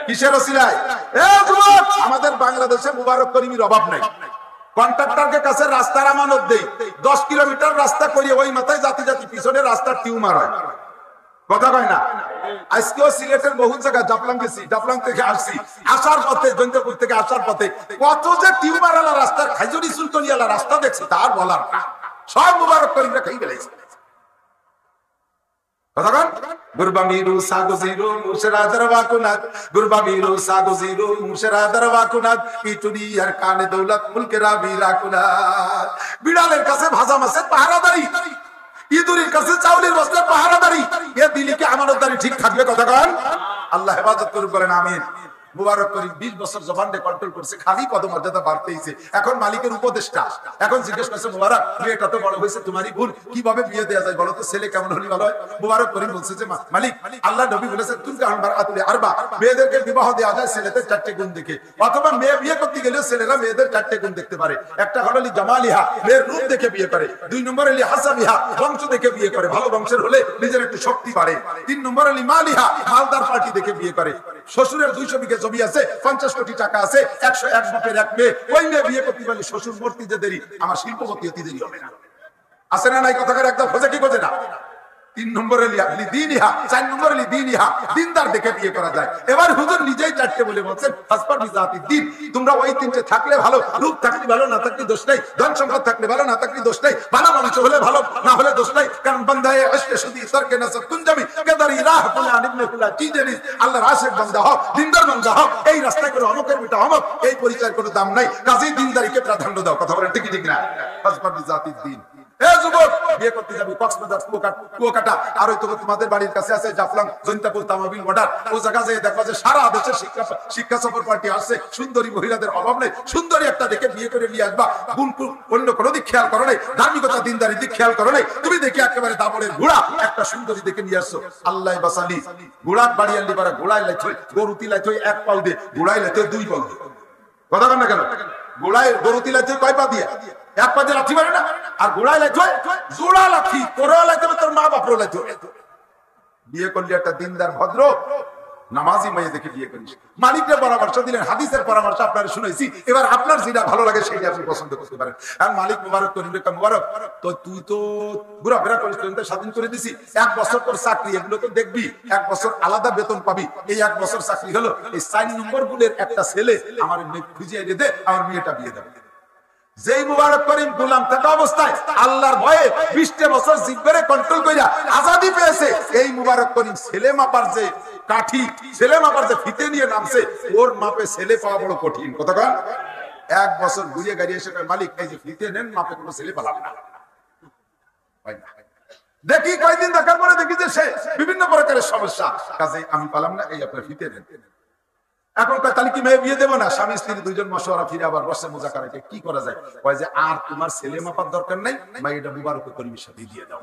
কিসের ওসিলায়? আমাদের বাংলাদেশে মুবারক করিমের অভাব নাই। কন্ট্রাক্টরকে কাছে রাস্তার আমানত দেই, 10 কিলোমিটার রাস্তা করিয়ে ওই মাথায় জাতি জাতি পিছনে রাস্তার টিউমার হয়। কথা কয় না? আজকেও সিলেটের বহু জায়গায় জাফলং গেছি, জাফলং থেকে আসছি, আসার পথে জৈন্তপুর থেকে আসার পথে কত যে টিউমার আলা রাস্তার, খাইজুরি সুলতানি আলা রাস্তা দেখছি, তার বলার না। সব মুবারক করিমরা খাই ফেলেছে। গুরবামিরু সাগজিরু মুশরাদার ওয়াকুনাত, গুরবামিরু সাগজিরু মুশরাদার ওয়াকুনাত, ইটুনি আর কানে দৌলত মুলকেরা বিরাকুনাত। বিড়ালের কাছে ভাজা মাছের পাহারাদারি, ইঁদুরের কাছে চাউলের বস্তা পাহারাদারি, এ দিলে কি আমানতদারি ঠিক থাকবে? কথা কন। আল্লাহ হেফাজত করুন, বলেন আমিন। মুবারক করিম 20 বছর জবানকে কন্ট্রোল করছে, খালি পদমর্যাদা বাড়তেইছে। এখন মালিকের উপদেষ্টা, এখন জিজ্ঞেস করছে, মুবারক মেয়েটা তো বড় হয়েছে, তোমারই ভুল, কিভাবে বিয়ে দেওয়া যায় বলো তো, ছেলে কেমন হলে ভালো হয়? মুবারক করিম বলছে যে মালিক, আল্লাহ নবী বলেছেন তুলকা আনবার আতুলে আরবা, মেয়েদেরকে বিবাহ দেওয়া যায় ছেলেদের 4টে গুণ দেখে, অথবা মেয়ে বিয়ে করতে গেলে ছেলেরা মেয়েদের 4টে গুণ দেখতে পারে। একটা হলো জামালিহা, মেয়ের রূপ দেখে বিয়ে করে। 2 নম্বর হলো হাসাবিহা, বংশ দেখে বিয়ে করে, ভালো বংশের হলে নিজের একটু শক্তি বাড়ে। 3 নম্বর হলো মালিহা, মালদার পার্টি দেখে বিয়ে করে। শ্বশুরের 200 বিঘা জমি আছে, 50 কোটি টাকা আছে, 101 বাপের এক মেয়ে, ওই মেয়ে বিয়ে করতে পারলে শ্বশুর মরতে যে দেরি, আমার শিল্পপতি হতে দেরি হবে না। আছে না নাই? কথাকার একদম খোঁজে কি খোঁজে না? 3 নম্বরে দিনইহা, 4 নম্বরে দিনইহা, দিনদার দেখে বিয়ে করা যায়। এবার হুজুর নিজেই 4টে বলে বলছেন, ফাসফার বিজাতি দিন, তোমরা ওই 3টে থাকলে ভালো, রূপ থাকলে ভালো, না থাকলে দোষ নাই, ধন সম্পদ থাকলে ভালো, না থাকলে দোষ নাই, ভালো মানুষ হলে ভালো, না হলে দোষ নাই, কারণ বান্দায়ে আশকে শুধু সরকে নাসব কুনজামি কেদারি রাহ কুলা ইবনে কুলা চিজেনি, আল্লাহর আশিক বান্দা হও, দিনদার বান্দা হও, এই রাস্তায় করে অমুকের বেটা অমুক, এই পরিচয়ের কোনো দাম নাই, কাজেই দিনদারিকে প্রাধান্য দাও। কথা বলেন ঠিক ঠিক না? ফাসফার বিজাতি দিন। বিয়ে করতে যাবি কক্সবাজার, কুয়াকাটা, আর ওই তো তোমাদের বাড়ির কাছে আছে জাফলং, জৈন্তাপুর, তামাবিল বর্ডার, ও জায়গা যেয়ে দেখবা যে সারা দেশের শিক্ষা সফর পার্টি আসছে, সুন্দরী মহিলাদের অভাব নেই, সুন্দরী একটা দেখে বিয়ে করে নিয়ে আসবা। অন্য কোনো দিক খেয়াল করো নাই, ধার্মিকতা দিনদারি দিক খেয়াল করো নাই, তুমি দেখে একেবারে দাবড়ের ঘোড়া একটা সুন্দরী দেখে নিয়ে আসছো। আল্লাহ বাসালি, ঘোড়ার বাড়ি আনলি পারা, ঘোড়ায় লাইথই, গরু তিলাইথই 1 পাও দিয়ে, ঘোড়ায় লাইথই 2 পাও দিয়ে। কথা বল না কেন? ঘোড়ায় গরু তিলাইথই কয় পা দিয়ে? 1 পা দিয়ে লাঠি মারে না, আর ঘোড়ায় লাইথই জোড়া লাঠি, তোরও লাইতে তোর মা বাপরও লাইতে। বিয়ে করলি একটা দিনদার ভদ্র নামাজি মেয়ে দেখে বিয়ে করিস। মালিকরা পরামর্শ দিলেন, হাদিসের পরামর্শ আপনারা শুনেছি, এবার আপনার যেটা ভালো লাগে সেটা আপনি পছন্দ করতে পারেন। আর মালিক মুবারক করিম, মুবারক তো তুই তো ঘোরাফেরা করিস, স্বাধীন করে দিছি, 1 বছর তোর চাকরি, এগুলো তো দেখবি, 1 বছর আলাদা বেতন পাবি। এই 1 বছর চাকরি হলো, এই 4 নম্বর গুণের একটা ছেলে আমার খুঁজে এনে দে, আমার মেয়েটা বিয়ে দেবে। যেই মুবারক করিম গোলাম থাকা অবস্থায় আল্লাহর ভয়ে 20 বছর জিব্বারে কন্ট্রোল কইরা আজাদি পেয়েছে, এই মুবারক করিম ছেলে মাপার যে কাঠি, ছেলে মাপার যে ফিতে নিয়ে নামছে, ওর মাপে ছেলে পাওয়া বড় কঠিন। কথা কন। 1 বছর ঘুরিয়ে গাড়ি এসে মালিক এই যে ফিতে নেন, মাপে কোনো ছেলে পেলাম না। হয় না। দেখি কয়েকদিন দেখার পরে দেখি যে সে বিভিন্ন প্রকারের সমস্যা, কাজে আমি পালাম না, এই আপনার ফিতে দেন। এখন তাহলে কি মেয়ে বিয়ে দেবো না? স্বামী স্ত্রী দুইজন মশওয়ারা ফিরে আবার বসে মোজাকারা, কি করা যায়? কয় যে আর তোমার ছেলে মাপার দরকার নাই, ভাই এটা মুবারক করিমের সাথে দিয়ে দাও।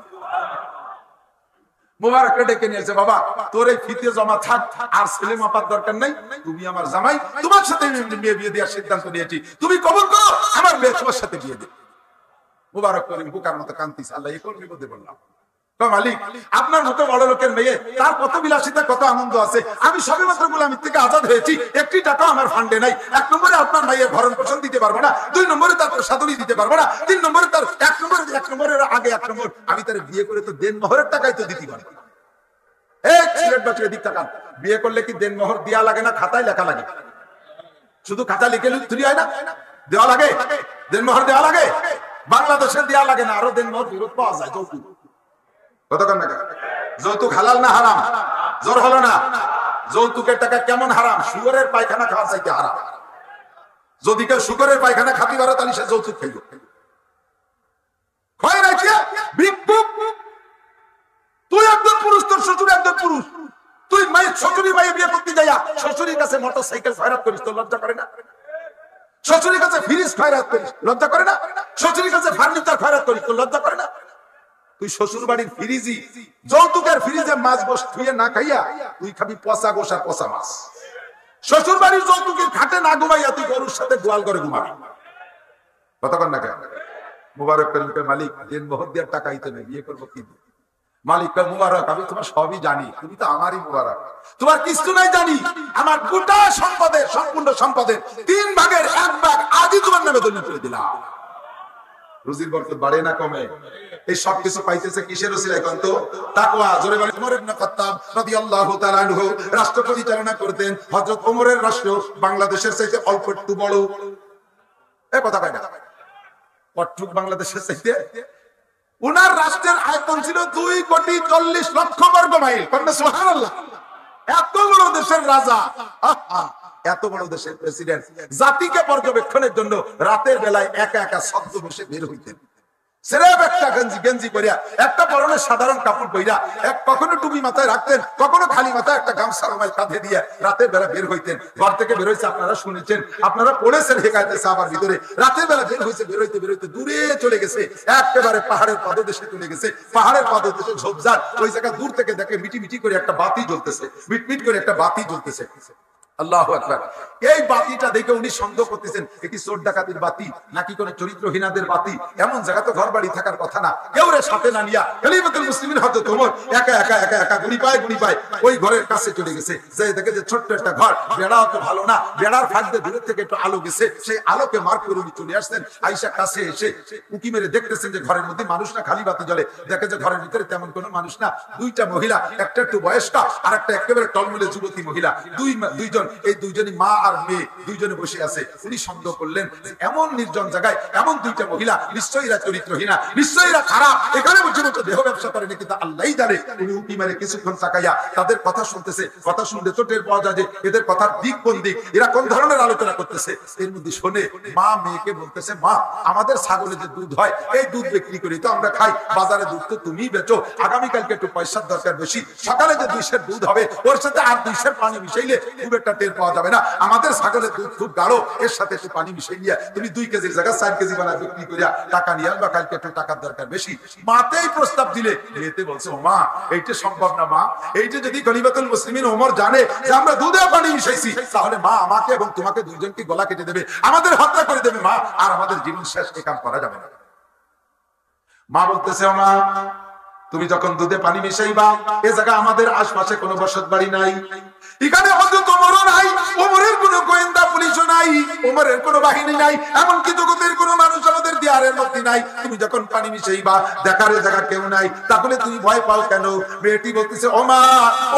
মুবারককে ডেকে নিয়েছে, বাবা তোর এই ফিতে জমা থাক, আর ছেলে মাপার দরকার নাই, তুমি আমার জামাই, তোমার সাথে মেয়ে বিয়ে দেওয়ার সিদ্ধান্ত নিয়েছি, তুমি কবুল করো, আমার মেয়ে তোমার সাথে বিয়ে দে। মুবারক করিম বুকার মতো কান্তিস, আল্লাহ এই করবি বলতে বললাম, মালিক আপনার মতো বড় লোকের মেয়ে, তার কত বিলাসিতা, কত আনন্দ আছে, আমি সবেমাত্র গোলামির থেকে আজাদ হয়েছি, একটি টাকা আমার ফান্ডে নাই। এক নম্বরে আপনার মায়ের ভরণ পোষণ দিতে পারবো না, দুই নম্বরে তার প্রসাদনী দিতে পারবো না, তিন নম্বরে তার এক নম্বরের আগে এক নম্বর আমি তার বিয়ে করে তো দেন মোহরের টাকাই তো দিতে পারি। বিয়ে করলে কি দেন মোহর দেওয়া লাগে না? খাতায় লেখা লাগে, শুধু খাতা লিখে তুই হয় না, দেওয়া লাগে, দেন মোহর দেওয়া লাগে। বাংলাদেশের দেওয়া লাগে না, আরো দেন মোহর বিরোধ পাওয়া যায়। যৌতুক কতক্ষণ না, যৌতুক হালাল না হারাম? জোর হলো না? যৌতুকের টাকা কেমন হারাম? শুকরের পায়খানা খাওয়া চাইতে হারাম। যদি কেউ শুকরের পায়খানা খাতি পারে তাহলে সে যৌতুক খাইল। তুই একজন পুরুষ, তোর শ্বশুর একজন পুরুষ, তুই মায়ের শ্বশুরি মায়ের বিয়ে করতে যাইয়া শ্বশুরের কাছে মোটর সাইকেল খয়রাত করিস, তোর লজ্জা করে না? শ্বশুরের কাছে ফ্রিজ খয়রাত করিস, লজ্জা করে না? শ্বশুরের কাছে ফার্নিচার খয়রাত করিস, তোর লজ্জা করে না? তুই শ্বশুর বাড়ির ফ্রিজি, যৌতুকের ফ্রিজে মাছ গোশ ধুয়ে না খাইয়া তুই খাবি পচা গোশ আর পচা মাছ। শ্বশুর বাড়ির যৌতুকের খাটে না ঘুমাইয়া তুই গরুর সাথে গোয়াল করে ঘুমাবি। কতক্ষণ না কেন? মুবারক করিমকে মালিক দেন মোহর দেওয়ার টাকা দিতে নেই, বিয়ে করবো কি? মালিক মুবারক আমি তোমার সবই জানি, তুমি তো আমারই মুবারক, তোমার কিছু নাই জানি, আমার গোটা সম্পদের, সম্পূর্ণ সম্পদের 3 ভাগের 1 ভাগ আজই তোমার নামে দলিল করে দিলাম। রুজির বরকত বাড়ে না কমে? এই সব কিছু পাইতেছে কিসের ওসিলায়? কোন তো তাকওয়া। জোরে বলেন। ওমর ইবনে খাত্তাব রাদিয়াল্লাহু তাআলা আনহু রাষ্ট্র পরিচালনা করতেন। হযরত ওমরের রাষ্ট্র বাংলাদেশের চাইতে অল্প একটু বড়। এই কথা কয় না, কতটুকু বাংলাদেশের চাইতে? উনার রাষ্ট্রের আয়তন ছিল 2,40,00,000 বর্গ মাইল। কন্যা সুবহানাল্লাহ। এত বড় দেশের রাজা, এত বড় দেশের প্রেসিডেন্ট, জাতিকে পর্যবেক্ষণের জন্য রাতের বেলায় একা একা ছদ্ম বসে বের হইতেন। সেরেব একটা গেঞ্জি পরিয়া, একটা পরনের সাধারণ কাপড় পইরা, কখনো টুপি মাথায় রাখতেন, কখনো খালি মাথায় একটা গামছা রুমাল কাঁধে দিয়ে রাতের বেলা বের হইতেন। ঘর থেকে বের হইছে, আপনারা শুনেছেন, আপনারা পড়েছেন হেকায়েতে সাহাবার ভিতরে। রাতের বেলা বের হইছে, বের হইতে দূরে চলে গেছে, একেবারে পাহাড়ের পাদদেশে চলে গেছে। পাহাড়ের পাদদেশে ঝোপঝাড়, ওই জায়গা দূর থেকে দেখে মিটি মিটি করে একটা বাতি জ্বলতেছে, মিটমিট করে একটা বাতি জ্বলতেছে। আল্লাহু আকবার। এই বাতিটা দেখে উনি সন্দেহ করতেছেন, এটি চোর ডাকাতির বাতি নাকি কোন চরিত্রহীনাদের বাতি? এমন জায়গা তো ঘর বাড়ি থাকার কথা না। কেউ রে সাথে না নিয়া খলিফাতুল মুসলিমিন হযরত ওমর একা একা গুলি পায় ওই ঘরের কাছে চলে গেছে। যে দেখে যে ছোট্ট একটা ঘর, বেড়াও তো ভালো না, বেড়ার ফাঁক দিয়ে দূর থেকে একটু আলো গেছে, সেই আলোকে মার্ক করে উনি চলে আসছেন। আয়েশা কাছে এসে উকি মেরে দেখতেছেন যে ঘরের মধ্যে মানুষ না, খালি বাতি জ্বলে। দেখে যে ঘরের ভিতরে তেমন কোনো মানুষ না, 2টা মহিলা, একটা একটু বয়স্কা আর একটা একেবারে টলমলে যুবতী মহিলা, দুইজন, এই দুইজনই মা আর মেয়ে, দুইজনে বসে আছে। উনি সন্দেহ করলেন এমন নির্জন জায়গায় এমন 2টা মহিলা, নিশ্চয়ই এরা চরিত্রহীনা, নিশ্চয়ই এরা খারাপ, এখানে বসে বসে দেহ ব্যবসা করে নাকি তা আল্লাহই জানে। উনি উকি মেরে কিছুক্ষণ তাকাইয়া তাদের কথা শুনতেছে। কথা শুনতে চোটের পাওয়া যায় যে এদের কথার দিক কোন দিক, এরা কোন ধরনের আলোচনা করতেছে। এর মধ্যে শোনে মা মেয়েকে বলতেছে, মা আমাদের ছাগলে যে দুধ হয়, এই দুধ বিক্রি করি তো আমরা খাই, বাজারে দুধ তো তুমি বেচো, আগামীকালকে একটু পয়সার দরকার বেশি, সকালে যে 2 সের দুধ হবে ওর সাথে আর 2 সের পানি মিশাইলে খুব একটা টের পাওয়া যাবে না। আমাদের ছাগলের দুধ খুব গাঢ়, এর সাথে একটু পানি মিশিয়ে নিয়ে তুমি 2 কেজির জায়গায় 4 কেজি বানা বিক্রি করিয়া টাকা নিয়ে আসবা, কালকে একটু টাকার দরকার বেশি। মাতেই প্রস্তাব দিলে, মেয়েতে বলছে, ও মা এইটা সম্ভব না মা, এইটা যদি খলিফাতুল মুসলিমিন ওমর জানে যে আমরা দুধে পানি মিশাইছি, তাহলে মা আমাকে এবং তোমাকে দুইজনকে গলা কেটে দেবে, আমাদের হত্যা করে দেবে মা, আর আমাদের জীবন শেষ, এ কাম করা যাবে না। মা বলতেছে, ও মা তুমি যখন দুধে পানি মিশাইবা, এ জায়গা আমাদের আশপাশে কোনো বসত বাড়ি নাই, এখানে হযরত ওমরও নাই, ওমরের কোনো গোয়েন্দা পুলিশও নাই, ওমরের কোনো বাহিনী নাই, এমনকি জগতের কোনো মানুষ আমাদের দিয়ারের মধ্যে নাই। তুমি যখন পানি মিশাইবা দেখার জায়গা কেউ নাই, তাহলে তুমি ভয় পাও কেন? মেয়েটি বলতেছে, ও মা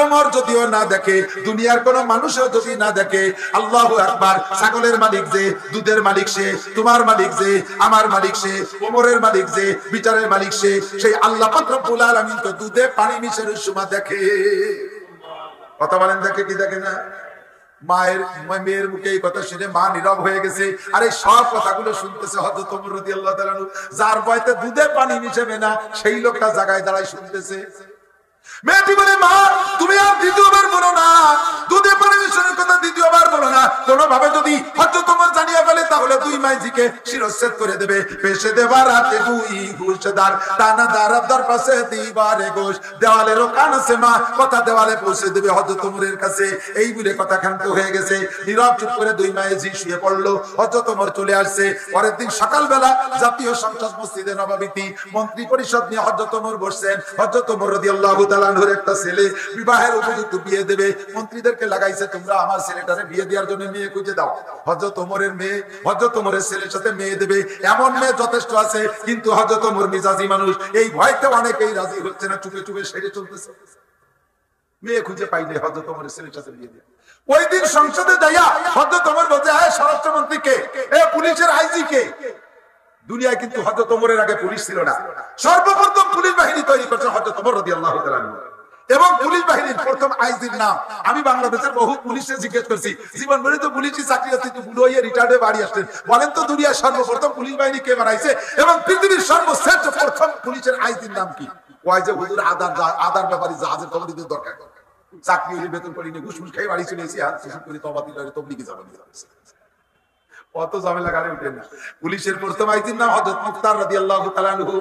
ওমর যদিও না দেখে, দুনিয়ার কোনো মানুষও যদি না দেখে, আল্লাহু আকবার, ছাগলের মালিক যে, দুধের মালিক সে, তোমার মালিক যে, আমার মালিক সে, ওমরের মালিক যে, বিচারের মালিক সে, সেই আল্লাহ পাক রব্বুল আলামিন তো দুধে পানি মিশানোর সময় দেখে। কথা বলেন, দেখে কি দেখে না? মেয়ের মুখে এই কথা শুনে মা নীরব হয়ে গেছে। আর এই সব কথাগুলো শুনতেছে হযরত ওমর রাদিয়াল্লাহু তাআলা আনহু, যার ভয়তে দুধে পানি মিশাবে না সেই লোকটা জায়গায় দাঁড়ায় শুনতেছে। মেয়েটি বলে, মা তুমি আর দ্বিতীয়বার বলো না, দুধে পানি মিশানোর কথা দ্বিতীয়বার বলো না। কোনোভাবে যদি হযরত ওমর জানিয়ে ফেলে তাহলে দুই মাইজিকে শিরচ্ছেদ করে দেবে। পেশে দেবার হাতে দুই ঘুষদার, টানা দারাদার পাশে দিবারে গোশ, দেওয়ালেরও কান আছে মা, কথা দেওয়ালে পৌঁছে দেবে হযরত ওমরের কাছে। এই বলে কথা ক্ষান্ত হয়ে গেছে। নীরব চুপ করে দুই মাইজি শুয়ে পড়লো। হযরত ওমর চলে আসছে। পরের দিন সকালবেলা জাতীয় সংসদ মসজিদে নববীতে মন্ত্রী পরিষদ নিয়ে হযরত ওমর বসছেন। হযরত ওমর রাদিয়াল্লাহু তাআলা আনহুর একটা ছেলে বিবাহের উপযুক্ত বিয়ে দেবে। মন্ত্রীদেরকে লাগাইছে, তোমরা আমার ছেলেটারে বিয়ে দেওয়ার জন্য মেয়ে খুঁজে দাও। হযরত ওমরের মেয়ে, হযরত ওমরের ছেলের সাথে মেয়ে দেবে এমন মেয়ে যথেষ্ট আছে, কিন্তু হযরত ওমর মিজাজি মানুষ, এই ভয়তে অনেকেই রাজি হচ্ছে না, চুপে চুপে সেরে চলতেছে। মেয়ে খুঁজে পাইলে হযরত ওমরের ছেলের সাথে বিয়ে দেবে। ওই দিন সংসদে যাইয়া হযরত ওমর বলছে, হ্যাঁ স্বরাষ্ট্রমন্ত্রী কে, এ পুলিশের আইজি কে? দুনিয়ায় কিন্তু হযরত ওমরের আগে পুলিশ ছিল না। সর্বপ্রথম পুলিশ বাহিনী তৈরি করছে হযরত ওমর রাদিয়াল্লাহু তাআলা আনহু। এবং পুলিশ বাহিনীর প্রথম আইজির নাম আমি বাংলাদেশের বহু পুলিশে জিজ্ঞেস করছি, জীবন ভরে তো পুলিশই চাকরি আছে, বুড়ো হয়ে রিটায়ার্ড হয়ে বাড়ি আসছেন, বলেন তো দুনিয়ার সর্বপ্রথম পুলিশ বাহিনী কে বানাইছে এবং পৃথিবীর সর্বশ্রেষ্ঠ প্রথম পুলিশের আইজির নাম কি? ওই যে হুজুর আদার ব্যাপারে জাহাজের খবর দিতে দরকার, চাকরি হলে বেতন করিনি, ঘুষ খাই বাড়ি চলে এসে হাত শেষ করে তবা দিলে তবলিগে যাবেন। অত ঝামেলা গাড়ি উঠে না। পুলিশের প্রথম আইজির নাম হযরত মুখতার রাদিয়াল্লাহু তাআলা আনহু।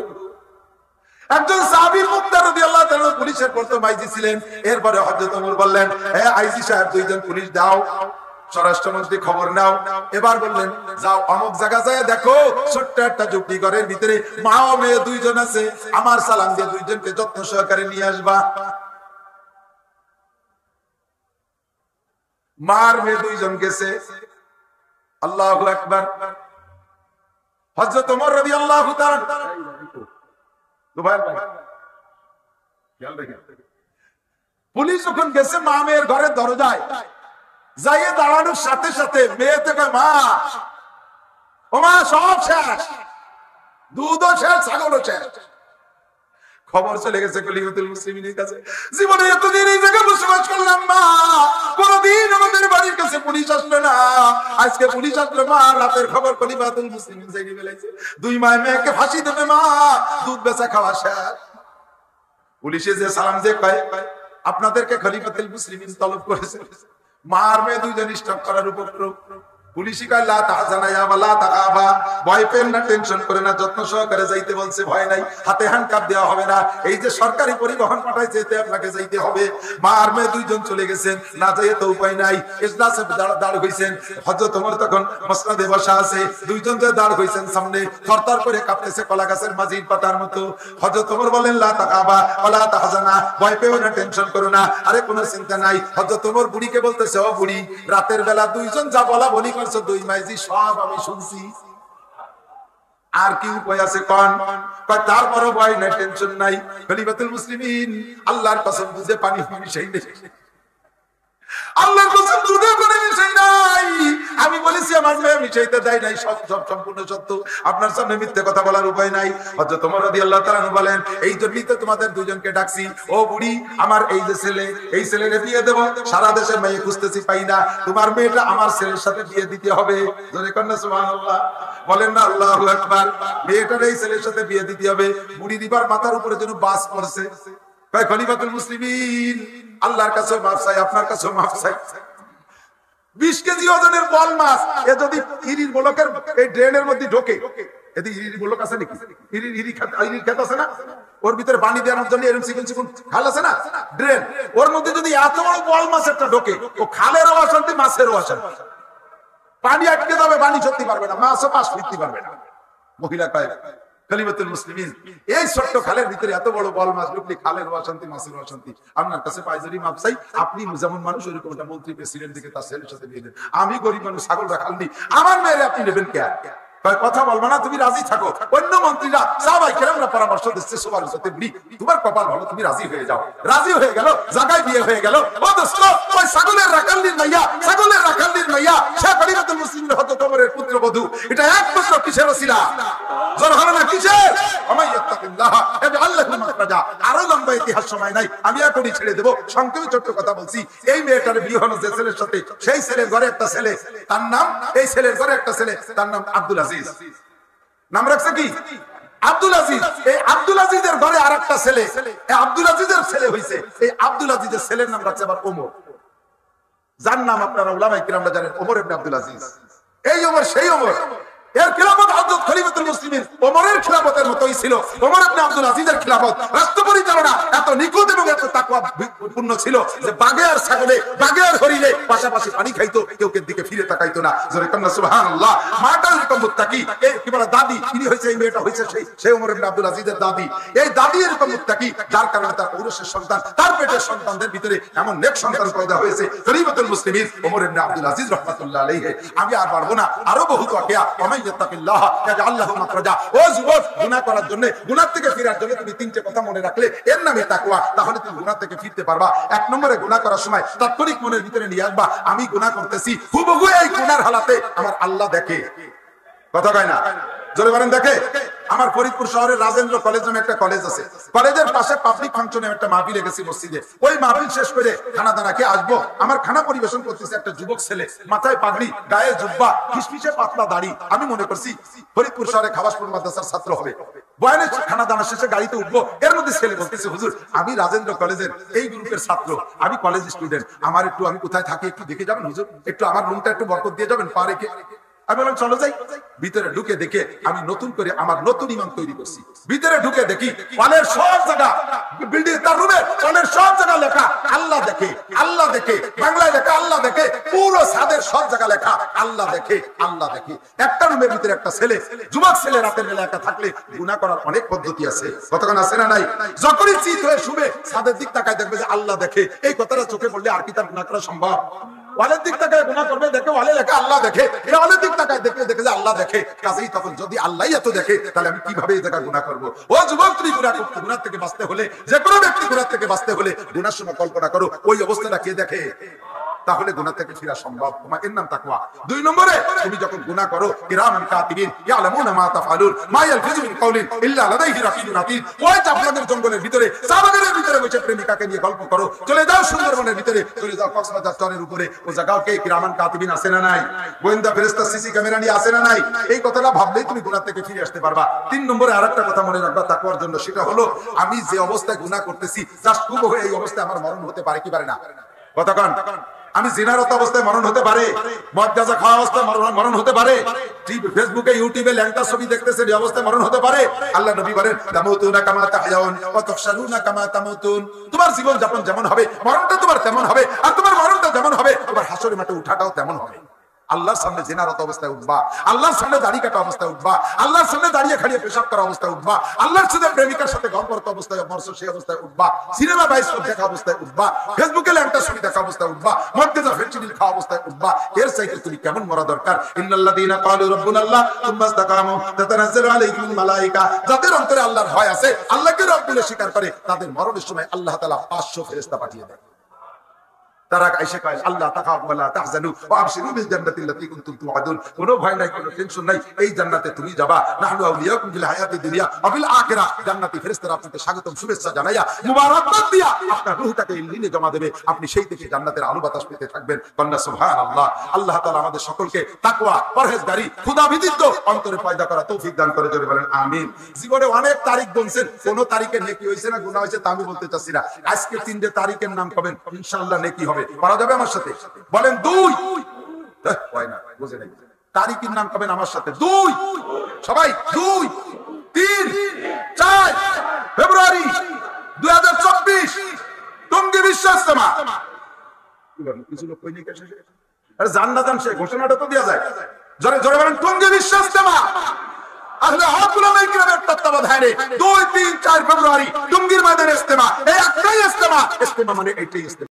একজন সাহাবী মুখতার রাদিয়াল্লাহু তাআলা পুলিশের প্রথম আইজি ছিলেন। এরপরে হযরত ওমর বললেন, হে আইজি সাহেব দুইজন পুলিশ দাও। স্বরাষ্ট্রমন্ত্রী খবর নাও। এবার বললেন, যাও অমুক জায়গা যায় দেখো ছোট্ট একটা ঝুপড়ি ঘরের ভিতরে মা ও মেয়ে দুইজন আছে, আমার সালাম দিয়ে দুইজনকে যত্ন সহকারে নিয়ে আসবা। মার মেয়ে দুইজন গেছে। আল্লাহু আকবার। হযরত ওমর রাদিয়াল্লাহু তাআলা পুলিশ যখন গেছে মা মেয়ের ঘরের দরজায় যাইয়ে দাঁড়ানোর সাথে সাথে মেয়ে থেকে, মা ও মা সব শেষ, দুধও শেষ, ছাগলও শেষ। খবর চলে গেছে খলিফাতুল মুসলিমিনের কাছে, জীবনে এতদিন এই জায়গায় বসবাস করলাম মা, কোনদিন আমাদের বাড়ির কাছে পুলিশ আসলো না, আজকে পুলিশ আসলো মা। রাতের খবর খলিফাতুল মুসলিমিন জানিয়ে ফেলেছে, দুই মায় মেয়েকে ফাঁসি দেবে মা, দুধ বেচা খাওয়া শেষ। পুলিশে যে সালাম যে কয়, আপনাদেরকে খলিফাতুল মুসলিমিন তলব করেছে। মার মেয়ে দুইজন স্টপ করার উপক্রম। পুলিশই কয়, লা তাহজানা ইয়া ওয়ালা তাকাবা, ভয় পেন না, টেনশন করে না, যত্ন সহকারে যাইতে বলছে, ভয় নাই, হাতে হ্যান্ডকাপ দেওয়া হবে না, এই যে সরকারি পরিবহন পাঠাইছে এতে আপনাকে যাইতে হবে। মা আর মেয়ে দুইজন চলে গেছেন, না যাইয়ে তো উপায় নাই। ইজলাসে দাঁড় হইছেন। হযরত ওমর তখন মসনদে বসা আছে, দুইজন যে দাঁড় হইছেন সামনে, থরথর করে কাঁপতেছে কলা গাছের মাঝির পাতার মতো। হযরত ওমর বলেন, লা তাকাবা ওয়ালা তাহজানা, ভয় পেও না, টেনশন করো না, আরে কোনো চিন্তা নাই। হযরত ওমর বুড়িকে বলতেছে, ও বুড়ি, রাতের বেলা দুইজন যা বলা বলি দুই মাইজি সব আমি শুনছি, আর কি উপায় আছে কোন? তারপরও ভয় নাই, টেনশন নাই। খলিফাতুল মুসলিমিন আল্লাহর কসম বুঝে পানি মিশাই নেই, আল্লাহর কসম দুধে পানি মিশাই নাই। আমি বলেছি আমার মেয়ে মিশাইতে দেয় নাই, সব সম্পূর্ণ সত্য, আপনার সামনে মিথ্যে কথা বলার উপায় নাই। হযরত ওমর রাদিয়াল্লাহু তাআলা আনহু বলেন, এই জন্যই তো তোমাদের দুজনকে ডাকছি। ও বুড়ি, আমার এই যে ছেলে, এই ছেলেরে বিয়ে দেব, সারা দেশে মেয়ে খুঁজতেছি পাই না, তোমার মেয়েটা আমার ছেলের সাথে বিয়ে দিতে হবে। জোরে কন্যা সুবহানাল্লাহ বলেন না, আল্লাহু আকবার। মেয়েটার এই ছেলের সাথে বিয়ে দিতে হবে। বুড়ি দিবার মাথার উপরে যেন বাস পড়ছে। ভাই খলিফাতুল মুসলিমিন আল্লাহর কাছে মাফ চাই, আপনার কাছে মাফ চাই। 20 কেজি ওজনের বল মাছ এ যদি ইরির ব্লকের এই ড্রেনের মধ্যে ঢোকে, এদিকে ইরির ব্লক আছে নাকি? ইরির ক্ষেত আছে না, ওর ভিতরে পানি দেওয়ার জন্য এরকম চিকন চিকন খাল আছে না, ড্রেন, ওর মধ্যে যদি এত বড় বল মাছ একটা ঢোকে, ও খালেরও অশান্তি, মাছেরও অশান্তি, পানি আটকে যাবে, পানি সত্যি পারবে না, মাছও পাশ ফিরতে পারবে না। মহিলা কয়, খলিফাতুল মুসলিমিন এই ছোট্ট খালের ভিতরে এত বড় বল মাছ ঢুকলে খালের অশান্তি, মাছের অশান্তি, আপনার কাছে পাইজরি মাপ চাই। আপনি যেমন মানুষ ওইরকম একটা মন্ত্রী প্রেসিডেন্ট দিকে তার ছেলের সাথে বিয়ে দেন, আমি গরিব মানুষ, ছাগল রাখালনি, আমার মেয়েরে আপনি নেবেন কে? কথা বলবো না, তুমি রাজি থাকো। অন্য মন্ত্রীরা সাহাবায়ে কেরামরা পরামর্শ দিচ্ছে, সবার সাথে বুড়ি তোমার কপাল ভালো, তুমি রাজি হয়ে যাও। রাজি হয়ে গেল, জায়গায় বিয়ে হয়ে গেল। ও দোস্ত, ওই ছাগলের রাখালনির মাইয়া, ছাগলের রাখালনির মাইয়া, সে খলিফাতুল মুসলিমিন হযরত ওমরের পুত্রবধূ। এটা একমাত্র কিসের ওসিলা? জোর হলো না কিসের? আমাইয়াত্তাকিল্লাহ ইয়াজআল লাহু মাখরাজা। আরো লম্বা লম্বা ইতিহাস সময় নাই, আমি এখনই ছেড়ে দেবো। সংক্ষেপে ছোট্ট কথা বলছি। এই মেয়েটার বিয়ে হলো যে ছেলের সাথে, সেই ছেলের ঘরে একটা ছেলে, তার নাম, এই ছেলের ঘরে একটা ছেলে, তার নাম আব্দুল আজিজ। নাম রাখছে কি? আব্দুল আজিজ। এই আব্দুল আজিজের ঘরে আরেকটা ছেলে, এই আব্দুল আজিজের ছেলে হইছে, এই আব্দুল আজিজের ছেলের নাম রাখছে আবার ওমর, যার নাম আপনারা উলামায়ে কিরামরা জানেন, ওমর ইবনে আব্দুল আজিজ। এই ওমর সেই ওমর, এর খিলাফত হযরত খলিফাতুল মুসলিমিন ওমরের খিলাফতের মতোই ছিল। ওমর ইবনে আব্দুল আজিজের খিলাফত, রাষ্ট্র পরিচালনা এত নিখুঁত এবং এত তাকওয়া পূর্ণ ছিল যে বাঘে আর ছাগলে, বাঘে আর হরিণে পাশাপাশি পানি খাইতো, কেউ কেউ দিকে ফিরে তাকাইতো না। জোরে কান্না সুবহানাল্লাহ। মাটা এরকম মুত্তাকি, এই কি বলে দাদি, তিনি হইছে, এই মেয়েটা হইছে সেই ওমর ইবনে আব্দুল আজিজের দাদি। এই দাদি এরকম মুত্তাকি, যার কারণে তার ঔরসের সন্তান, তার পেটের সন্তানদের ভিতরে এমন নেক সন্তান পয়দা হয়েছে। খলিফাতুল মুসলিমিন ওমর ইবনে আব্দুল আজিজ রাহমাতুল্লাহ আলাইহি। আমি আর পারবো না, আরো বহু ওয়াকিয়া। ওমাইয়াত্তাকিল্লাহ ইয়াজআল্লাহু মাখরাজা। ও যুবক, গুনাহ করার জন্য, গুনাহ থেকে ফেরার জন্য তুমি তিনটে কথা মনে রাখলে এর নামে তাকওয়া, তাহলে তুমি গুনাহ থেকে ফিরতে পারবা। এক নম্বরে, গুনাহ করার সময় তাৎক্ষণিক মনের ভিতরে নিয়ে আসবা, আমি গুনাহ করতেছি, হুবহু এই গুনার হালাতে আমার আল্লাহ দেখে। কথা কয় না? জোরে বলেন দেখে। আমার ফরিদপুর শহরের রাজেন্দ্র কলেজ নামে একটা কলেজ আছে, কলেজের পাশে পাবলিক ফাংশনে একটা মাহফিল গেছি মসজিদে। ওই মাহফিল শেষ করে খানা দানা খেয়ে আসবো, আমার খানা পরিবেশন করতেছে একটা যুবক ছেলে, মাথায় পাগড়ি, গায়ে জুব্বা, ফিসফিসে পাতলা দাড়ি। আমি মনে করছি ফরিদপুর শহরে খাবাসপুর মাদ্রাসার ছাত্র হবে। বয়ানে খানা দানা শেষে গাড়িতে উঠবো, এর মধ্যে ছেলে বলতেছে, হুজুর আমি রাজেন্দ্র কলেজের এই গ্রুপের ছাত্র, আমি কলেজ স্টুডেন্ট, আমার একটু, আমি কোথায় থাকি একটু দেখে যাবেন হুজুর, একটু আমার রুমটা একটু বরকত দিয়ে যাবেন পা রেখে। আমি বললাম চলো যাই। ভিতরে ঢুকে দেখে আমি নতুন করে আমার নতুন ইমাম তৈরি করছি। ভিতরে ঢুকে দেখি ওয়ালের সব জায়গা, বিল্ডিং তার রুমে ওয়ালের সব জায়গা লেখা আল্লাহ দেখে, আল্লাহ দেখে, বাংলায় লেখা আল্লাহ দেখে, পুরো ছাদের সব জায়গা লেখা আল্লাহ দেখে, আল্লাহ দেখে। একটা রুমের ভিতরে একটা ছেলে, যুবক ছেলে রাতের বেলা একা থাকলে গুনাহ করার অনেক পদ্ধতি আছে। কতক্ষণ আছে না নাই? যখনই চিত হয়ে শুবে ছাদের দিক তাকায় দেখবে যে আল্লাহ দেখে। এই কথাটা চোখে পড়লে আর কি তার গুনাহ করা সম্ভব? ওয়ালের দিক তাকায় গুনাহ করবে, দেখে ওয়ালে লেখা আল্লাহ দেখে, এই ওয়ালের দিক তাকায় দেখে দেখে যে আল্লাহ দেখে। কাজেই তখন যদি আল্লাহই এত দেখে, তাহলে আমি কিভাবে এই জায়গা গুনাহ করব? ও যুবক, তুমি গুনাহ থেকে বাঁচতে হলে, যে কোনো ব্যক্তি গুনাহ থেকে বাঁচতে হলে গুনাহর সময় কল্পনা করো ওই অবস্থাটা কে দেখে, তাহলে গুনাহ থেকে ফিরা সম্ভব। এর নাম তাকওয়া। দুই নম্বরে, তুমি যখন গুনাহ করো, কিরামান কাতিবিন ইয়ালামুনা মা তাফআলুন মা ইয়ালফিজু মিন কাউলিন ইল্লা লাদাইহি রাকিবুন আতীদ। ওই জাফলঙ্গের জঙ্গলের ভিতরে, সাবাগের ভিতরে বসে প্রেমিকাকে নিয়ে গল্প করো, চলে যাও সুন্দরবনের ভিতরে, চলে যাও কক্সবাজার চরের উপরে, ও জায়গাকে কিরামান কাতিবিন আছে না নাই? গোয়েন্দা ফেরেশতা সিসি ক্যামেরা নিয়ে আছে না নাই? এই কথাটা ভাবলেই তুমি গুনাহ থেকে ফিরে আসতে পারবা। তিন নম্বরে আরেকটা কথা মনে রাখবা তাকওয়ার জন্য, সেটা হলো আমি যে অবস্থায় গুনাহ করতেছি, জাস্ট খুব হয়ে এই অবস্থায় আমার মরণ হতে পারে কি পারে না? কতক্ষণ? আমি জিনারত অবস্থায় মরণ হতে পারে, মদ গাঁজা খাওয়া অবস্থায় মরণ হতে পারে, ফেসবুকে ইউটিউবে ল্যাংটা ছবি দেখতেছেন এই অবস্থায় মরণ হতে পারে। আল্লাহ নবী বলেন, তামুতুনা কামা তাহয়াউন ওয়া তুহশারুনা কামা তামুতুন। তোমার জীবন যাপন যেমন হবে, মরণটা তোমার তেমন হবে, আর তোমার মরণটা যেমন হবে, তোমার হাসরের মাঠে উঠাটাও তেমন হবে। আল্লাহর সামনে জিনারত অবস্থায় উঠবা, আল্লাহর সামনে দাড়ি কাটা অবস্থায় উঠবা, আল্লাহর সামনে দাঁড়িয়ে খাড়িয়ে পেশাব করা অবস্থায় উঠবা, আল্লাহর সাথে প্রেমিকার সাথে গল্পরত অবস্থায় মরছ সেই অবস্থায় উঠবা, সিনেমা বাইস্কোপ দেখা অবস্থায় উঠবা, ফেসবুকে ল্যাংটা ছবি দেখা অবস্থায় উঠবা, মদগাঁজা ফেন্সিডিল খাওয়া অবস্থায় উঠবা। এর চাইতে তুমি কেমন মরা দরকার? ইন্নাল্লাযীনা ক্বালু রাব্বুনাল্লাহ সুম্মা ইসতাকামু তাতানাজ্জালু আলাইহিমুল মালায়েকা। যাদের অন্তরে আল্লাহর ভয় আছে, আল্লাহকে রব বলে স্বীকার করে, তাদের মরণের সময় আল্লাহ তাআলা 500 ফেরেশতা পাঠিয়ে দেন। তারা আয়েশা কয়, আল্লাহ তাখাফু ওয়া লা তাহজানু ওয়া আবশিরু বিল জান্নাতি আল্লাতী কুনতুম তুআদুন। কোনো ভয় নাই, কোনো টেনশন নাই, এই জান্নাতে তুমি যাবা। নাহনু আউলিয়াকুম ফিল হায়াতি দুনিয়া ওয়া ফিল আখিরাহ। জান্নাতি ফেরেশতারা আপনাকে স্বাগতম শুভেচ্ছা জানাইয়া মুবারকবাদ দিয়া আপনার রূহটাকে ইল্লিনে জমা দেবে, আপনি সেই থেকে জান্নাতের আলো বাতাস পেতে থাকবেন। কন্যা সুবহানাল্লাহ। আল্লাহ তাআলা আমাদের সকলকে তাকওয়া, পরহেজগারি, খোদাভিদিত্ব অন্তরে পয়দা করা তৌফিক দান করে, জোরে বলেন আমিন। জীবনে অনেক তারিখ বলছেন, কোন তারিখে নেকি হইছে না গুনাহ হইছে তা আমি বলতে চাচ্ছি না। আজকে 3টে তারিখের নাম কবেন, ইনশাআল্লাহ নেকি হবে। পারা যাবে আমার সাথে? বলেন 2। হয় না, বুঝে নাই। তারিখের নাম কবেন আমার সাথে? 2 সবাই, 2, 3, 4 ফেব্রুয়ারি 2024 টঙ্গী বিশ্ব ইজতেমা। কিছু লোক কই নিয়ে এসেছে, আরে জান না জান, সে ঘোষণাটা তো দেয়া যায়। জোরে জোরে বলেন টঙ্গী বিশ্ব ইজতেমা। আহলে হক উলামায়ে কিরামের তত্ত্বাবধানে 2, 3, 4 ফেব্রুয়ারি টঙ্গীর ময়দানে ইজতেমা। এই একটাই ইজতেমা, ইজতেমা মানে এইটাই ইজতেমা।